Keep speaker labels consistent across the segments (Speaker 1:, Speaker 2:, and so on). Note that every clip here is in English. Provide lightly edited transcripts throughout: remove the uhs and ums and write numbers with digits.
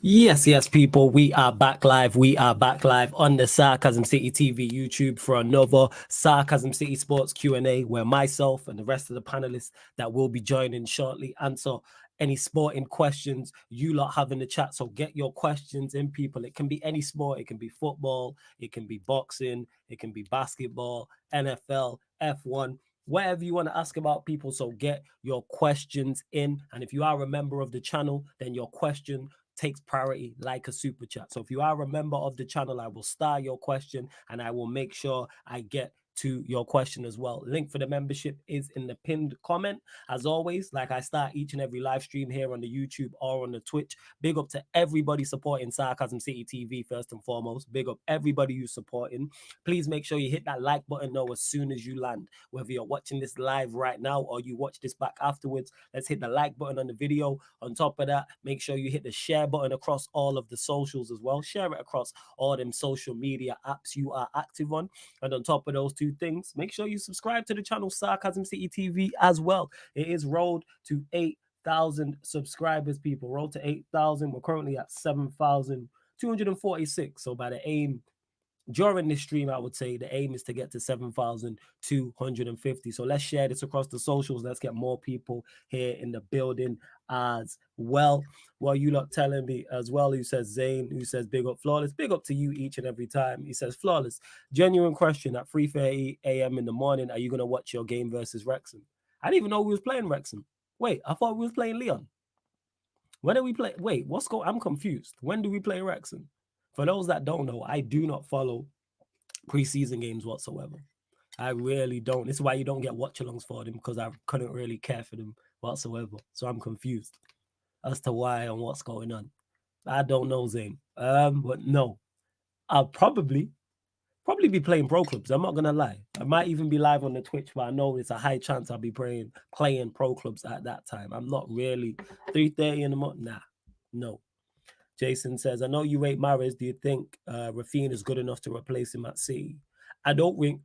Speaker 1: Yes, people. We are back live. We are back live on the Sarcasm City TV YouTube for another Sarcasm City Sports Q&A, where myself and the rest of the panelists that will be joining shortly answer any sporting questions you lot have in the chat. So get your questions in, people. It can be any sport. It can be football. It can be boxing. It can be basketball, NFL, F1. Whatever you want to ask about, people. So get your questions in. And if you are a member of the channel, then your question takes priority like a super chat. So if you are a member of the channel, I will star your question and I will make sure I get to your question as well. Link for the membership is in the pinned comment. As always, like I start each and every live stream here on the YouTube or on the Twitch, big up to everybody supporting Sarcasm City TV first and foremost. Big up everybody who's supporting. Please make sure you hit that like button though as soon as you land. Whether you're watching this live right now or you watch this back afterwards, let's hit the like button on the video. On top of that, make sure you hit the share button across all of the socials as well. Share it across all them social media apps you are active on. And on top of those two things, make sure you subscribe to the channel Sarcasm City TV as well. It is road to 8,000 subscribers, people. Road to 8,000. We're currently at 7,246. So by the aim during this stream, I would say the aim is to get to 7,250. So let's share this across the socials. Let's get more people here in the building as well. Well, you lot telling me as well, who says Zane, who says big up Flawless. Big up to you each and every time. He says Flawless. Genuine question at 3:30 a.m. in the morning. Are you going to watch your game versus Wrexham? I didn't even know we was playing Wrexham. Wait, I thought we was playing Leon. When did we play? Wait, what's going? I'm confused. When do we play Wrexham? For those that don't know, I do not follow preseason games whatsoever. I really don't. This is why you don't get watch-alongs for them, because I couldn't really care for them whatsoever. So I'm confused as to why and what's going on. I don't know, Zane. But no, I'll probably be playing pro clubs. I'm not gonna lie. I might even be live on the Twitch, but I know it's a high chance I'll be playing pro clubs at that time. I'm not really 3:30 in the morning. Nah, no. Jason says, I know you rate Mahrez. Do you think Rafinha is good enough to replace him at City? I don't think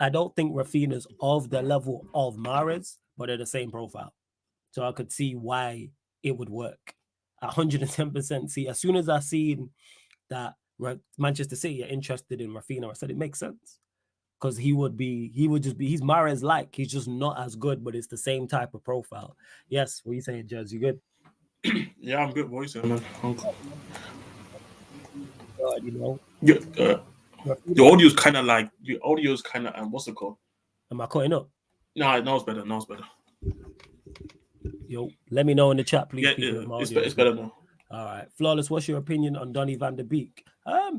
Speaker 1: Rafinha's of the level of Mahrez, but they're the same profile. So I could see why it would work. 110% see. As soon as I seen that Manchester City are interested in Rafinha, I said it makes sense. Because he's Mahrez like. He's just not as good, but it's the same type of profile. Yes, what are you saying, Jez? You good?
Speaker 2: Yeah, I'm good. What you saying, man?
Speaker 1: You know,
Speaker 2: Yeah, the
Speaker 1: Rafinha,
Speaker 2: audio is kind of like what's it called?
Speaker 1: am I cutting up?
Speaker 2: No, now it's better. Now it's better.
Speaker 1: Yo, let me know in the chat, please,
Speaker 2: Yeah,
Speaker 1: people. If my
Speaker 2: it's
Speaker 1: audio is good.
Speaker 2: better now.
Speaker 1: All right. Flawless, what's your opinion on Donny van der Beek?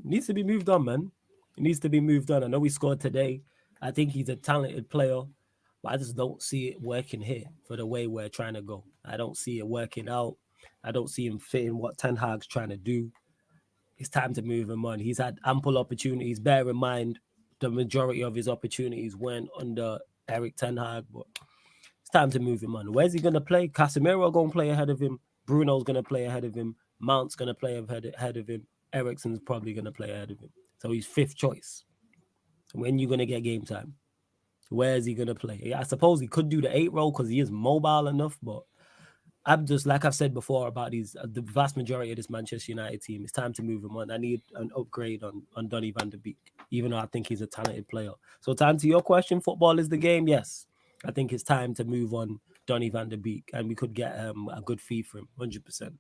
Speaker 1: Needs to be moved on, man. It needs to be moved on. I know he scored today. I think he's a talented player, but I just don't see it working here for the way we're trying to go. I don't see it working out. I don't see him fitting what Ten Hag's trying to do. It's time to move him on. He's had ample opportunities. Bear in mind, the majority of his opportunities weren't under Eric Ten Hag, but it's time to move him on. Where's he going to play? Casemiro going to play ahead of him. Bruno's going to play ahead of him. Mount's going to play ahead of him. Eriksen's probably going to play ahead of him. So he's fifth choice. When you going to get game time? Where is he going to play? I suppose he could do the 8 role because he is mobile enough, but I'm just, like I've said before about the vast majority of this Manchester United team, it's time to move him on. I need an upgrade on Donny van der Beek, even though I think he's a talented player. So to answer your question, football is the game, yes. I think it's time to move on Donny van der Beek, and we could get a good fee for him, 100%.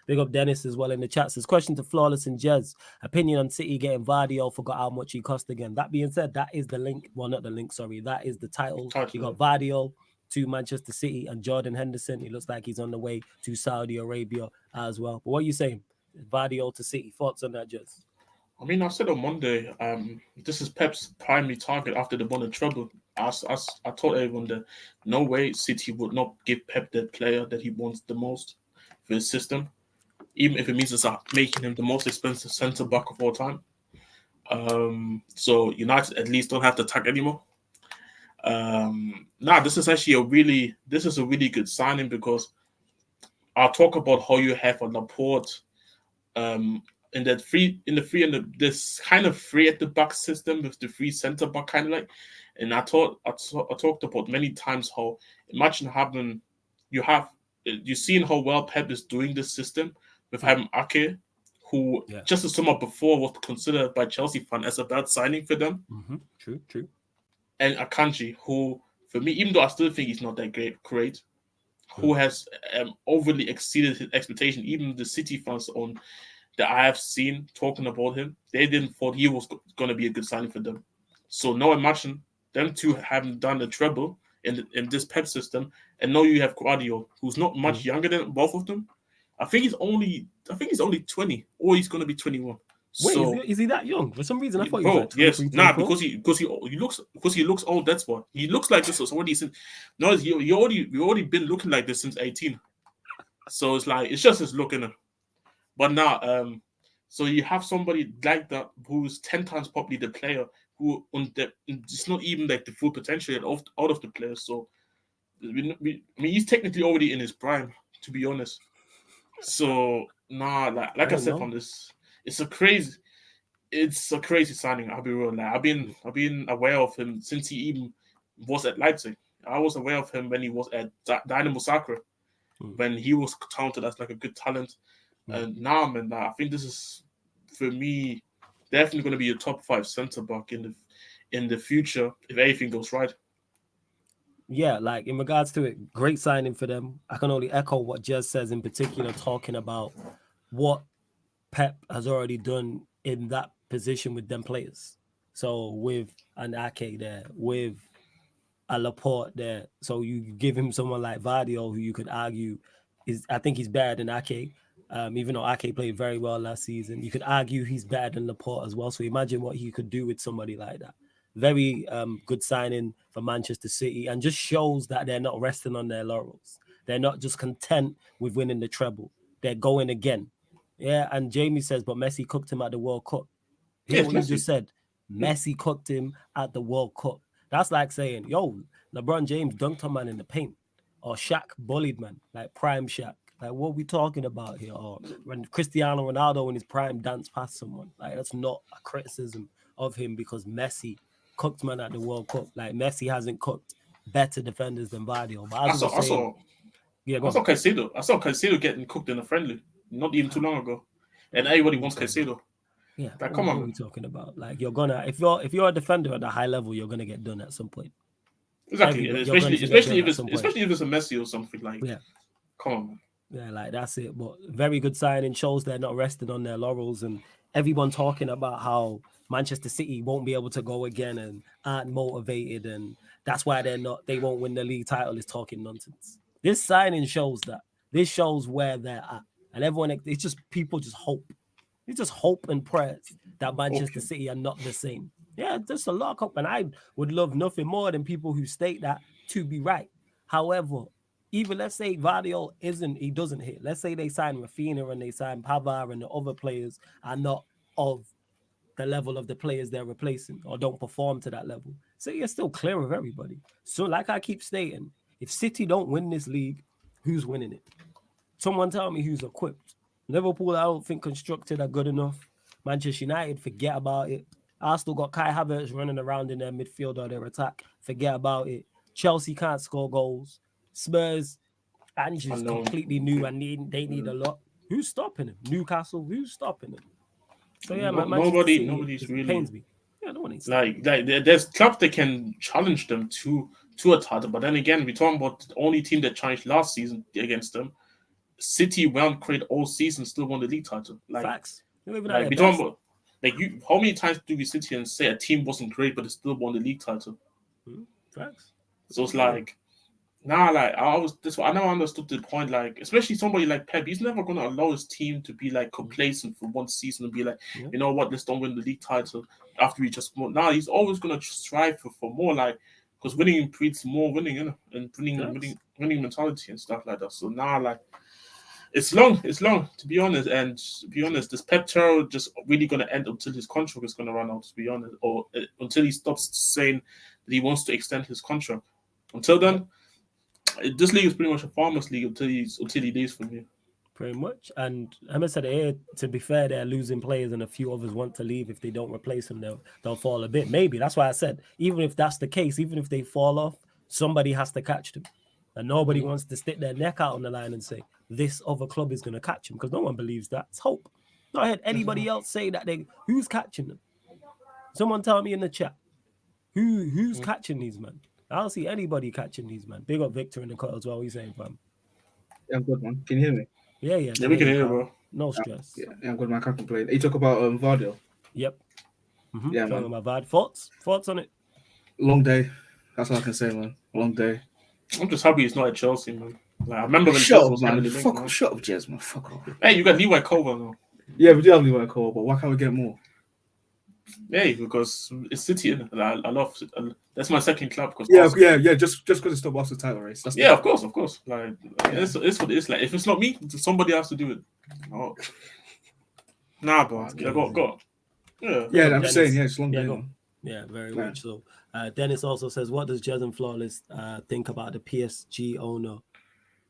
Speaker 1: Big up Dennis as well in the chat. Says, question to Flawless and Jez. Opinion on City getting GVARDIOL, forgot how much he cost again. That being said, that is the link. Well, not the link, sorry. That is the title. You got GVARDIOL to Manchester City and Jordan Henderson. It looks like he's on the way to Saudi Arabia as well. But what are you saying? GVARDIOL to City. Thoughts on that, Jez?
Speaker 2: I mean, I said on Monday, this is Pep's primary target after the won the treble. I told everyone that no way City would not give Pep the player that he wants the most for his system, even if it means it's making him the most expensive centre back of all time. So United at least don't have to attack anymore. This is actually a really good signing, because I'll talk about how you have a Laporte in this kind of free at the back system with the free centre back kind of like. And I talked about many times how, imagine having you've seen how well Pep is doing this system with having Ake, who just the summer before was considered by Chelsea fans as a bad signing for them.
Speaker 1: True.
Speaker 2: And Akanji, who for me, even though I still think he's not that great, who has overly exceeded his expectation. Even the City fans that I have seen talking about him, they didn't thought he was going to be a good signing for them. So now imagine them two having done the treble in this Pep system, and now you have Guardiola, who's not much younger than both of them. I think he's only 20, or he's going to be 21.
Speaker 1: Wait,
Speaker 2: so,
Speaker 1: is he that young? For some reason, I thought he was like 23,
Speaker 2: yes, because he looks old. That's why he looks like this. Already since we already been looking like this since 18. So it's just his look in it. But now, so you have somebody like that who's 10 times probably the player who it's not even like the full potential out of the player. So I mean, he's technically already in his prime, to be honest. So like I said from this, it's a crazy signing. I'll be real. I've been aware of him since he even was at Leipzig. I was aware of him when he was at Dynamo Zagreb, when he was counted as like a good talent. And now, man, I think this is, for me, definitely going to be a top 5 centre back in the future if everything goes right.
Speaker 1: Yeah, like in regards to it, great signing for them. I can only echo what Jez says in particular, talking about what Pep has already done in that position with them players. So with an Ake there, with a Laporte there, so you give him someone like GVARDIOL, who you could argue I think he's better than Ake. Even though Ake played very well last season, you could argue he's better than Laporte as well. So imagine what he could do with somebody like that. Very good signing for Manchester City, and just shows that they're not resting on their laurels. They're not just content with winning the treble. They're going again. Yeah, and Jamie says, but Messi cooked him at the World Cup. Hear what you just said. Messi cooked him at the World Cup. That's like saying, yo, LeBron James dunked a man in the paint, or Shaq bullied man, like prime Shaq. Like, what are we talking about here? Or when Cristiano Ronaldo in his prime danced past someone. Like, that's not a criticism of him, because Messi cooked man at the World Cup. Like, Messi hasn't cooked better defenders than GVARDIOL. But as I was saying,
Speaker 2: I saw Caicedo getting cooked in a friendly not even too long ago, and everybody wants Caicedo.
Speaker 1: Yeah, like, come on, what are we talking about? Like, you're gonna, if you're a defender at a high level, you're gonna get done at some point.
Speaker 2: Exactly, especially if it's a Messi or something like.
Speaker 1: Yeah,
Speaker 2: come on, man.
Speaker 1: Yeah, like that's it. But very good signing, shows they're not resting on their laurels, and everyone talking about how Manchester City won't be able to go again and aren't motivated, and that's why they won't win the league title is talking nonsense. This signing shows that. This shows where they're at, and everyone, it's just people just hope. It's just hope and prayers that Manchester City are not the same. Yeah, just a lot of hope, and I would love nothing more than people who state that to be right. However, even let's say GVARDIOL he doesn't hit. Let's say they sign Rafinha and they sign Pavard, and the other players are not of the level of the players they're replacing, or don't perform to that level. City are still clear of everybody. So like I keep stating, if City don't win this league, who's winning it? Someone tell me who's equipped. Liverpool, I don't think constructed are good enough. Manchester United, forget about it. Arsenal got Kai Havertz running around in their midfield or their attack. Forget about it. Chelsea can't score goals. Spurs, Ange's completely new, and they need a lot. Who's stopping him? Newcastle, who's stopping him? So yeah,
Speaker 2: nobody's really
Speaker 1: pains me. Yeah, no one needs
Speaker 2: like there's clubs that can challenge them to a title, but then again, we're talking about the only team that challenged last season against them. City weren't great all season, still won the league title. Like,
Speaker 1: facts.
Speaker 2: We're talking about, like, how many times do we sit here and say a team wasn't great but it still won the league title?
Speaker 1: Facts.
Speaker 2: So it's like, I never understood the point. Like, especially somebody like Pep, he's never gonna allow his team to be like complacent for one season and be like, you know what, let's don't win the league title after we just won. Now he's always gonna strive for more, like, because winning breeds more winning, you know, and winning mentality and stuff like that. So now, like, it's long, to be honest. And to be honest, this Pep terror just really going to end until his contract is going to run out, to be honest, or until he stops saying that he wants to extend his contract. Until then, this league is pretty much a farmers league until he leaves from here.
Speaker 1: Pretty much. And Emma said here, to be fair, they're losing players and a few others want to leave. If they don't replace them, they'll fall a bit. Maybe. That's why I said, even if that's the case, even if they fall off, somebody has to catch them. And nobody wants to stick their neck out on the line and say, this other club is going to catch him, because no one believes that. It's hope. Not heard anybody else say that who's catching them. Someone tell me in the chat who's catching these man. I don't see anybody catching these man. Big up Victor in the cut as well. What you saying, fam?
Speaker 3: Yeah, I'm good, man. Can you hear me?
Speaker 1: Yeah,
Speaker 2: Yeah, we can hear, bro.
Speaker 1: No stress.
Speaker 3: Yeah, I'm good, man. I can't complain. You talk about VARDIOL.
Speaker 1: Yep.
Speaker 3: Yeah,
Speaker 1: Talking
Speaker 3: man.
Speaker 1: about VAD. Thoughts on it?
Speaker 3: Long day. That's all I can say, man. Long day.
Speaker 2: I'm just happy it's not at Chelsea, man. Like, I remember when
Speaker 3: Shut
Speaker 2: Chelsea
Speaker 3: up,
Speaker 2: was
Speaker 3: man.
Speaker 2: heavily linked, man.
Speaker 3: Shut up, Jez, man. Fuck off.
Speaker 2: Hey, you got Levi Culver now.
Speaker 3: Yeah, we do have Levi Cole, but why can't we get more?
Speaker 2: Yeah, because it's City, innit? Like, I love it. That's my second club. Cause
Speaker 3: Yeah. Just because it's still the title race. That's
Speaker 2: of course. Like, it's what it is. Like, if it's not me, somebody has to do it. Oh. Nah, bro. Go.
Speaker 3: Yeah, I'm saying, it's long day.
Speaker 1: Go. Yeah, very much so. Dennis also says, what does Jez and Flawless think about the PSG owner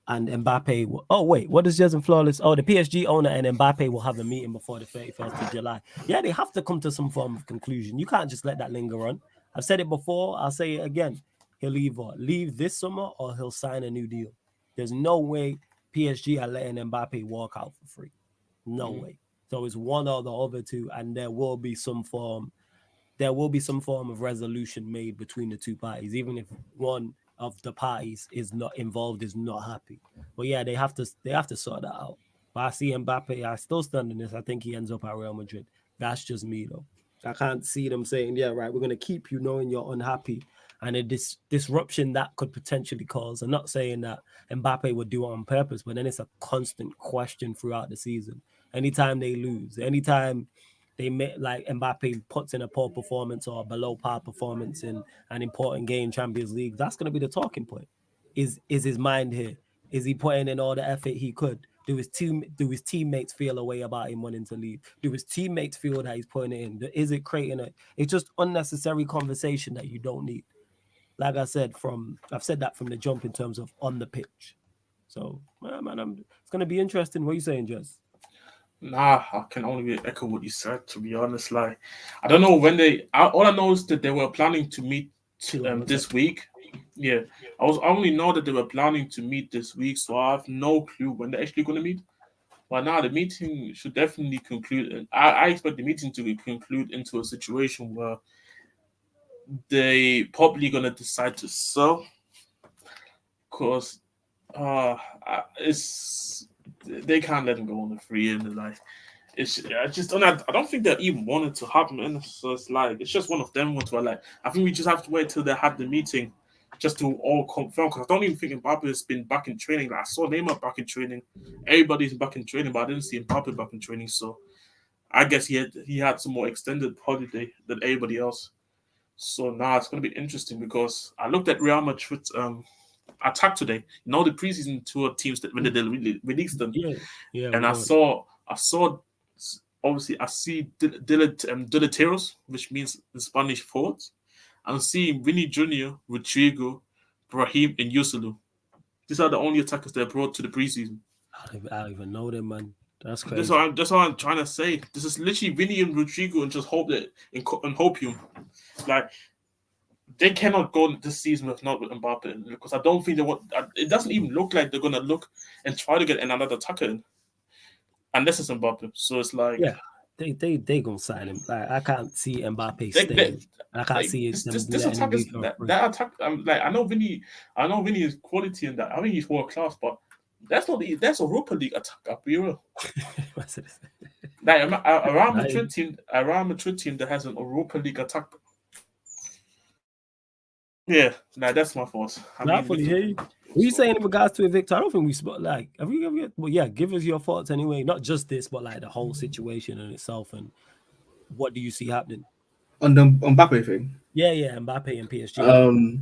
Speaker 1: and Mbappe? Oh, wait, what does Jez and Flawless? Oh, the PSG owner and Mbappe will have a meeting before the 31st of July. Yeah, they have to come to some form of conclusion. You can't just let that linger on. I've said it before. I'll say it again. He'll leave this summer or he'll sign a new deal. There's no way PSG are letting Mbappe walk out for free. No way. So it's one or the other two, and there will be some form of resolution made between the two parties, even if one of the parties is not involved, is not happy. But yeah, they have to sort that out. But I see Mbappe, I still stand in this. I think he ends up at Real Madrid. That's just me though. I can't see them saying, yeah, right, we're gonna keep you knowing you're unhappy. And a disruption that could potentially cause. I'm not saying that Mbappe would do it on purpose, but then it's a constant question throughout the season. Anytime they lose, anytime they like Mbappe puts in a poor performance or a below par performance in an important game, Champions League, that's going to be the talking point. Is his mind here? Is he putting in all the effort he could? Do his teammates feel a way about him wanting to leave? Do his teammates feel that he's putting it in? Is it creating it's just unnecessary conversation that you don't need? Like I said, I've said that from the jump in terms of on the pitch. So, man, it's going to be interesting. What are you saying, Jess?
Speaker 2: Nah, I can only echo what you said, to be honest. Like, I don't know when all I know is that they were planning to meet this week. Yeah, I only know that they were planning to meet this week, so I have no clue when they're actually going to meet. But now the meeting should definitely conclude, and I expect the meeting to conclude into a situation where they probably going to decide to sell, because they can't let him go on the free end. Like, I don't think they even wanted to happen. And so it's like, it's just one of them ones where, like, I think we just have to wait till they had the meeting just to all confirm. Because I don't even think Mbappe has been back in training. Like, I saw Neymar back in training. Everybody's back in training, but I didn't see Mbappe back in training. So I guess he had some more extended holiday than everybody else. So now it's going to be interesting, because I looked at Real Madrid's attack today. You know, the preseason tour teams that when they released them.
Speaker 1: Yeah.
Speaker 2: And I saw obviously I see delanteros, which means the Spanish forwards. I'm seeing Vinny Jr., Rodrigo, Brahim, and Yusulu. These are the only attackers they brought to the preseason.
Speaker 1: I don't even know them, man. That's crazy.
Speaker 2: That's what I'm trying to say. This is literally Vinny and Rodrigo, and just hope that and hope you. Like, they cannot go this season with Mbappe, because I don't think they want. It doesn't even look like they're gonna look and try to get another attacker in, unless it's Mbappe. So it's like,
Speaker 1: yeah, they gonna sign him. Like, I can't see Mbappe staying. I can't see
Speaker 2: this attack is that attack. Like, I know Vinny is quality in that. I think he's world class, but that's Europa League attack. I'll be real. Like, around Madrid team that has an Europa League attack. Yeah, that's my thoughts.
Speaker 1: I fully hear you. What are you saying in regards to it, Victor? I don't think we spoke. Like, give us your thoughts anyway. Not just this, but like the whole situation in itself, and what do you see happening
Speaker 3: on the Mbappe thing?
Speaker 1: Yeah, Mbappe and PSG.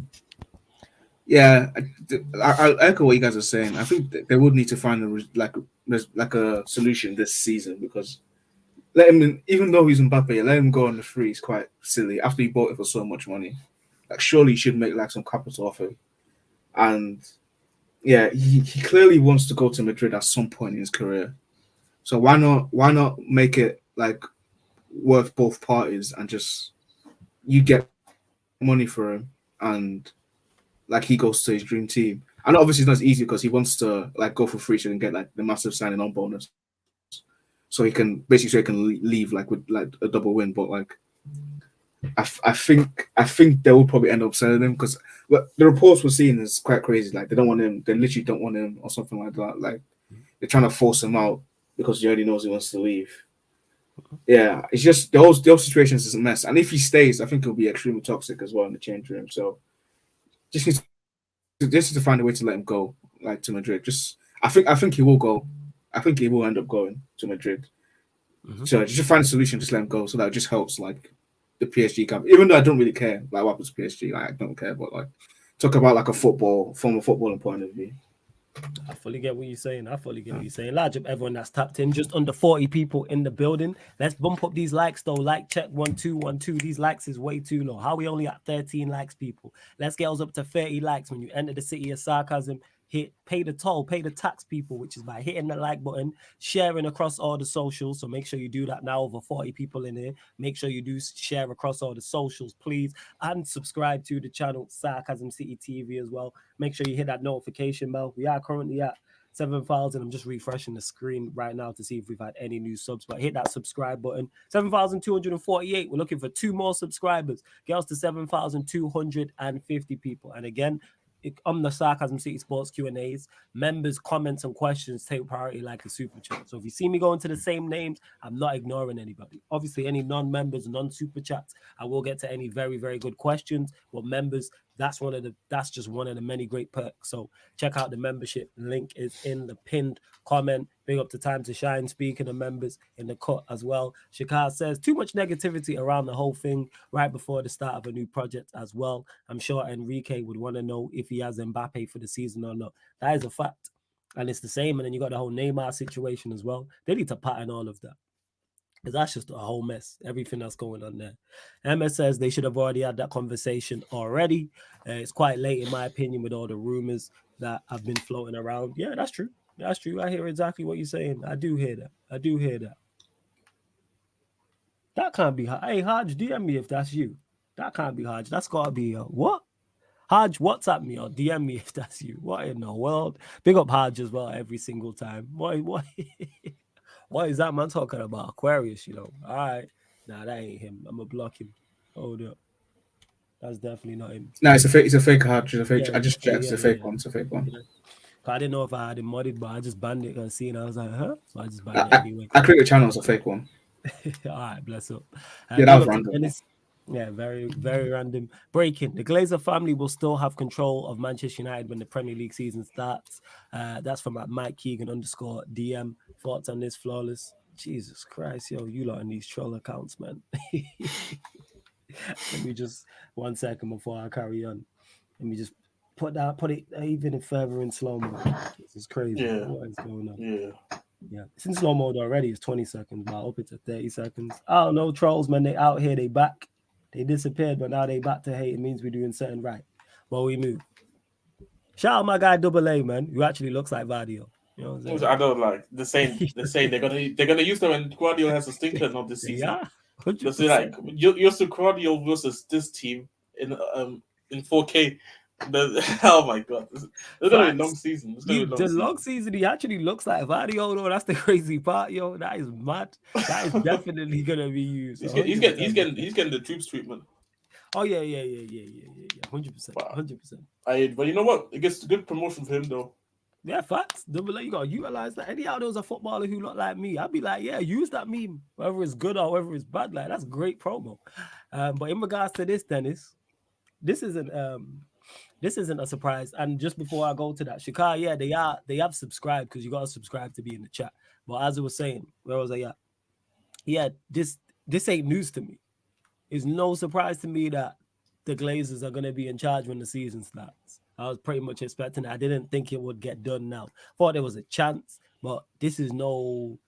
Speaker 3: Yeah, I echo what you guys are saying. I think they would need to find a solution this season, because let him in, even though he's Mbappe, let him go on the free is quite silly after he bought it for so much money. Like, surely he should make like some capital off him. And yeah, he clearly wants to go to Madrid at some point in his career. So why not make it like worth both parties, and just you get money for him, and like he goes to his dream team. And obviously it's not as easy, because he wants to like go for free so he can get like the massive signing on bonus. so he can leave like with like a double win. But like, I think they will probably end up selling him because the reports we're seeing is quite crazy. Like they don't want him, they literally don't want him or something like that. Like they're trying to force him out because he already knows he wants to leave. Yeah, it's just the whole situation is a mess. And if he stays, I think it'll be extremely toxic as well in the change room. So just need to find a way to let him go, like to Madrid. I think he will go. I think he will end up going to Madrid. So just find a solution, just let him go. So that just helps like the PSG camp. Even though I don't really care like what happens to PSG, like, I don't care. But like talk about like from a footballing point of view.
Speaker 1: I fully get what you're saying. Large up everyone that's tapped in. Just under 40 people in the building. Let's bump up these likes though. Like check 1212. These likes is way too low. How we only at 13 likes, people? Let's get us up to 30 likes when you enter the city of Sarcasm. Pay the toll, pay the tax, people, which is by hitting the like button, sharing across all the socials. So make sure you do that now. Over 40 people in here. Make sure you do share across all the socials, please, and subscribe to the channel Sarcasm City TV as well. Make sure you hit that notification bell. We are currently at 7,000. I'm just refreshing the screen right now to see if we've had any new subs, but hit that subscribe button. 7,248. We're looking for 2 more subscribers. Get us to 7,250 people. And again, on the Sarcasm City Sports Q&As, members' comments and questions take priority like a super chat. So if you see me going to the same names, I'm not ignoring anybody. Obviously, any non-members, non-super chats, I will get to any very, very good questions. But members, that's just one of the many great perks. So check out the membership. Link is in the pinned comment. Big up to Time to Shine. Speaking of members in the cut as well. Shakar says too much negativity around the whole thing right before the start of a new project as well. I'm sure Enrique would want to know if he has Mbappe for the season or not. That is a fact. And it's the same. And then you got the whole Neymar situation as well. They need to pattern all of that. Because that's just a whole mess. Everything that's going on there. Emma says they should have already had that conversation already. It's quite late, in my opinion, with all the rumors that have been floating around. Yeah, that's true. That's true. I hear exactly what you're saying. I do hear that. That can't be Hodge. Hey, Hodge, DM me if that's you. That can't be Hodge. That's got to be what? Hodge, WhatsApp me or DM me if that's you. What in the world? Big up Hodge as well every single time. What? What is that man talking about? Aquarius, you know. All right. Nah, that ain't him. I'm going to block him. Hold up. That's definitely not him.
Speaker 3: No, it's a fake Hodge. It's a fake. I just checked. It's a fake one. It's a fake one.
Speaker 1: Yeah. I didn't know if I had him modded, but I just banned it and I was like, huh? So I just banned it anyway.
Speaker 3: I created a channel. It's a fake one.
Speaker 1: All right, bless up.
Speaker 3: Yeah, that was random.
Speaker 1: Yeah, very, very random. Breaking. The Glazer family will still have control of Manchester United when the Premier League season starts. That's from Mike Keegan _DM. Thoughts on this, Flawless? Jesus Christ, yo, you lot in these troll accounts, man. Let me just 1 second before I carry on. Let me just put it even further in slow mo. This is crazy.
Speaker 2: Yeah.
Speaker 1: What is going on?
Speaker 2: Yeah.
Speaker 1: It's in slow mode already. It's 20 seconds. But I'll up it to 30 seconds. I don't know, trolls, man. They out here. They back. They disappeared, but now they back to hate. It means we're doing something right. Well, we move. Shout out my guy Double A, man, who actually looks like Vardio. You know what I'm saying?
Speaker 2: I don't like the same. They say they're gonna use them when Guardiola has a stinker not this season.
Speaker 1: Yeah, 100%.
Speaker 2: Just like you're Guardiola versus this team in 4K. Oh my god, it's gonna be a long season.
Speaker 1: The long season, he actually looks like Vardio, though. That's the crazy part, yo. That is mad. That is definitely gonna be used.
Speaker 2: He's getting the troops treatment.
Speaker 1: Oh yeah, 100%, 100%.
Speaker 2: But you know what? It gets a good promotion for him though.
Speaker 1: Yeah, facts. Double A, you gotta utilize that. Anyhow, there was a footballer who looked like me, I'd be like, yeah, use that meme, whether it's good or whether it's bad. Like that's great promo. But in regards to this, Dennis, this isn't a surprise. And just before I go to that, Shakar, yeah, they have subscribed because you gotta subscribe to be in the chat. But as I was saying, where was I at? Yeah, this ain't news to me. It's no surprise to me that the Glazers are gonna be in charge when the season starts. I was pretty much expecting it. I didn't think it would get done now. Thought there was a chance, but this is no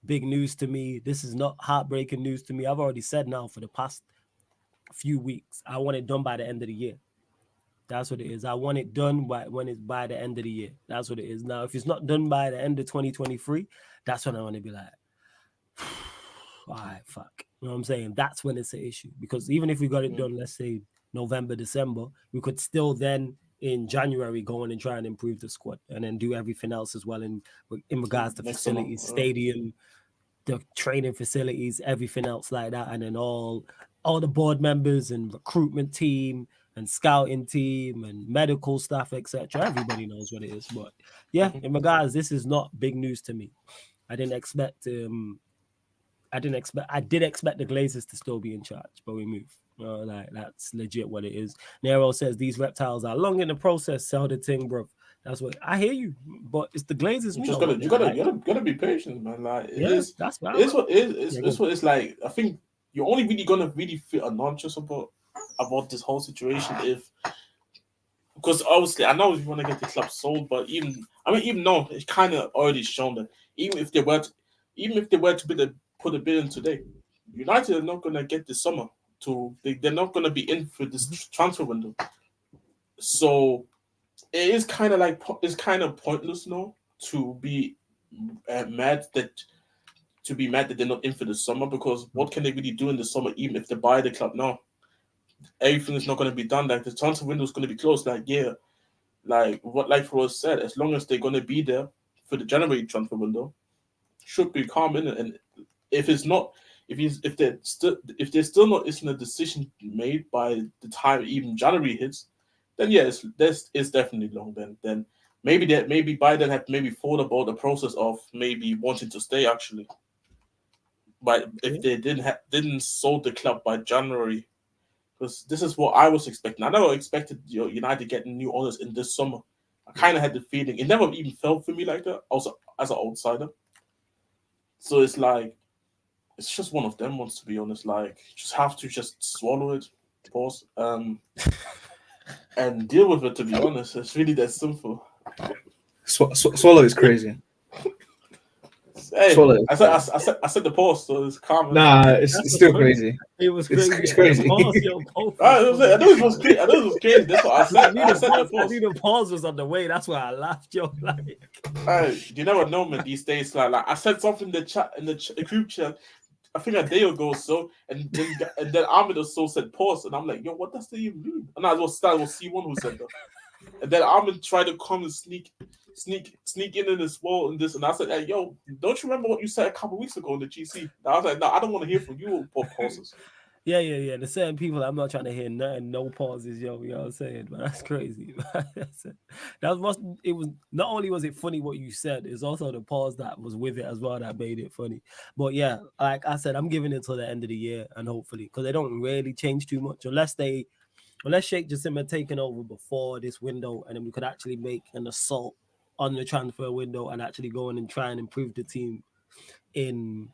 Speaker 1: big news to me. This is not heartbreaking news to me. I've already said now for the past few weeks, I want it done by the end of the year. That's what it is. I want it done when it's by the end of the year. That's what it is. Now, if it's not done by the end of 2023, that's when I want to be like, all right, fuck. You know what I'm saying? That's when it's an issue. Because even if we got it done, let's say November, December, we could still then in January go on and try and improve the squad and then do everything else as well in regards to facilities, stadium, the training facilities, everything else like that, and then all the board members and recruitment team and scouting team and medical staff, etc. Everybody knows what it is. But yeah, in regards, this is not big news to me. I didn't expect I did expect the Glazers to still be in charge, but we move. Like that's legit what it is. Nero says these reptiles are long in the process. Sell the thing, bro. That's what I hear you, but it's the Glazers.
Speaker 2: You just gotta be patient, man. Like
Speaker 1: that's
Speaker 2: what it's like. I think you're only really gonna really feel anxious about this whole situation because obviously I know you want to get the club sold, but even though it's kind of already shown that even if they were to put a bid in today, United are not gonna get this summer. They're not gonna be in for this transfer window. So it is kind of pointless now to be mad that they're not in for the summer, because what can they really do in the summer even if they buy the club now? Everything is not going to be done. Like the transfer window is going to be closed. Like Rose said, as long as they're going to be there for the January transfer window, should be calm in it. And if it's not, if there's still not isn't a decision made by the time even January hits, then yes, it's definitely long. Then maybe by then have maybe thought about the process of maybe wanting to stay actually. But if they didn't sold the club by January, because this is what I was expecting. I never expected United getting new owners in this summer. I kind of had the feeling it never even felt for me like that. Also, as an outsider, so it's like it's just one of them ones, to be honest. Like you just have to just swallow it, pause, and deal with it. To be honest, it's really that simple.
Speaker 3: Swallow is crazy.
Speaker 2: Hey, I said the pause, so it's calm.
Speaker 3: Nah, it's still crazy.
Speaker 1: It was crazy.
Speaker 3: It's crazy.
Speaker 2: I know it was crazy. That's what I said.
Speaker 1: I knew the pause was on the way. That's why I laughed, yo. Like,
Speaker 2: you never know, man. These days, like I said something in the chat in the group chat. I think a day ago or so, and then Ahmed also said pause, and I'm like, yo, what does that even mean? And I was C1 who said that. And then Ahmed tried to come and sneak in this wall and this, and I said, hey, yo, don't you remember what you said a couple of weeks ago in the GC? And I was like, no, I don't want to hear from you pauses.
Speaker 1: Yeah. The certain people I'm not trying to hear nothing, no pauses, yo. You know what I'm saying? But that's crazy. It was not only was it funny what you said, it's also the pause that was with it as well that made it funny. But yeah, like I said, I'm giving it till the end of the year, and hopefully, because they don't really change too much unless Sheikh Jassim had taken over before this window, and then we could actually make an assault on the transfer window and actually go in and try and improve the team in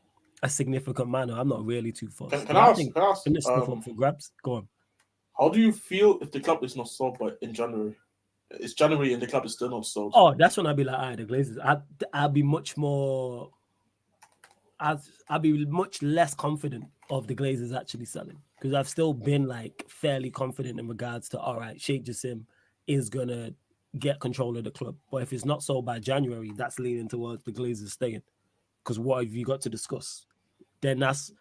Speaker 1: a significant manner. I'm not really too fussed.
Speaker 2: Can I ask
Speaker 1: stuff up for grabs? Go on.
Speaker 2: How do you feel if the club is not sold in January? It's January and the club is still not sold.
Speaker 1: Oh, that's when I'd be like, the Glazers. I'd be much more. I'd be much less confident of the Glazers actually selling, because I've still been like fairly confident in regards to, all right, Sheikh Jassim is gonna get control of the club. But if it's not sold by January, that's leaning towards the Glazers staying. Because what have you got to discuss? Then that's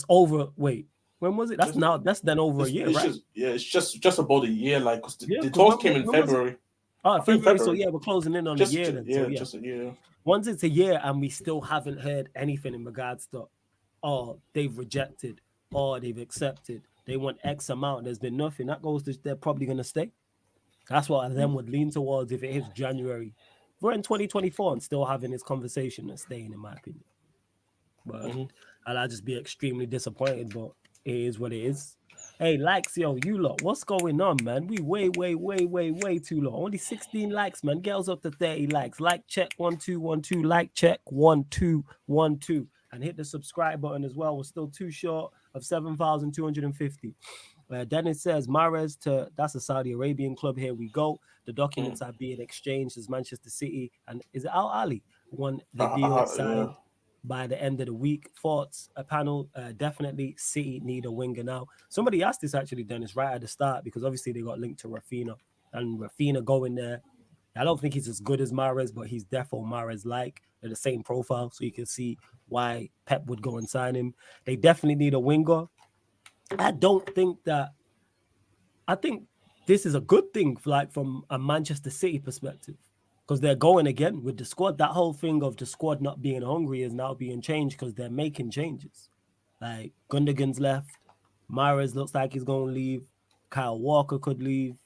Speaker 1: over. Wait, when was it? That's then over a year, right?
Speaker 2: It's just about a year. Like, because the talks came in February.
Speaker 1: February. So yeah, we're closing in on a year.
Speaker 2: Just a year.
Speaker 1: Once it's a year and we still haven't heard anything in regards to, they've rejected or they've accepted, they want X amount, there's been nothing, that goes to they're probably going to stay. That's what I then would lean towards if it hits January. We're in 2024 and still having this conversation and staying, in my opinion. But and I'll just be extremely disappointed, but it is what it is. Hey, likes, yo, you lot, what's going on, man? We way too low. Only 16 likes, man. Girls up to 30 likes. Like check 1212. Like check 1212. And hit the subscribe button as well. We're still too short of 7,250. Dennis says, Mahrez that's a Saudi Arabian club. Here we go. The documents are being exchanged as Manchester City. And is it Al Ali won the deal signed by the end of the week? Thoughts? A panel? Definitely City need a winger now. Somebody asked this actually, Dennis, right at the start, because obviously they got linked to Rafinha. And Rafinha going there. I don't think he's as good as Mahrez, but he's definitely Mahrez-like. They're the same profile, so you can see why Pep would go and sign him. They definitely need a winger. I think this is a good thing, like from a Manchester City perspective. because they're going again with the squad. That whole thing of the squad not being hungry is now being changed because they're making changes. Like Gundogan's left, Mahrez looks like he's going to leave, Kyle Walker could leave.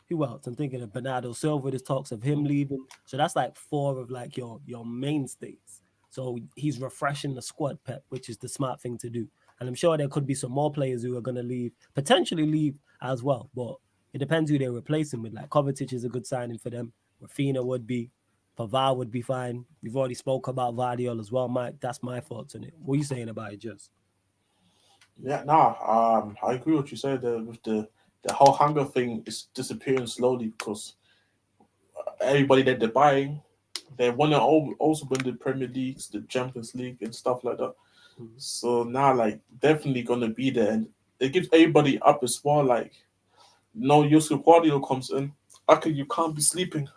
Speaker 1: Who else? I'm thinking of Bernardo Silva. There's talks of him leaving. So that's like 4 of like your mainstays. So he's refreshing the squad, Pep, which is the smart thing to do. And I'm sure there could be some more players who are going to leave, potentially leave as well. But it depends who they're replacing with. Like Kovacic is a good signing for them. Rafinha would be. Pavard would be fine. We've already spoke about GVARDIOL as well, Mike. That's my thoughts on it. What are you saying about it, Just?
Speaker 2: Yeah, I agree with what you said with the whole hunger thing is disappearing slowly because everybody that they're buying, they want to also win the Premier Leagues, the Champions League, and stuff like that.
Speaker 1: Mm-hmm.
Speaker 2: So now, like, definitely gonna be there, and it gives everybody up as well. Like, no, JOSKO GVARDIOL comes in. Okay, you can't be sleeping.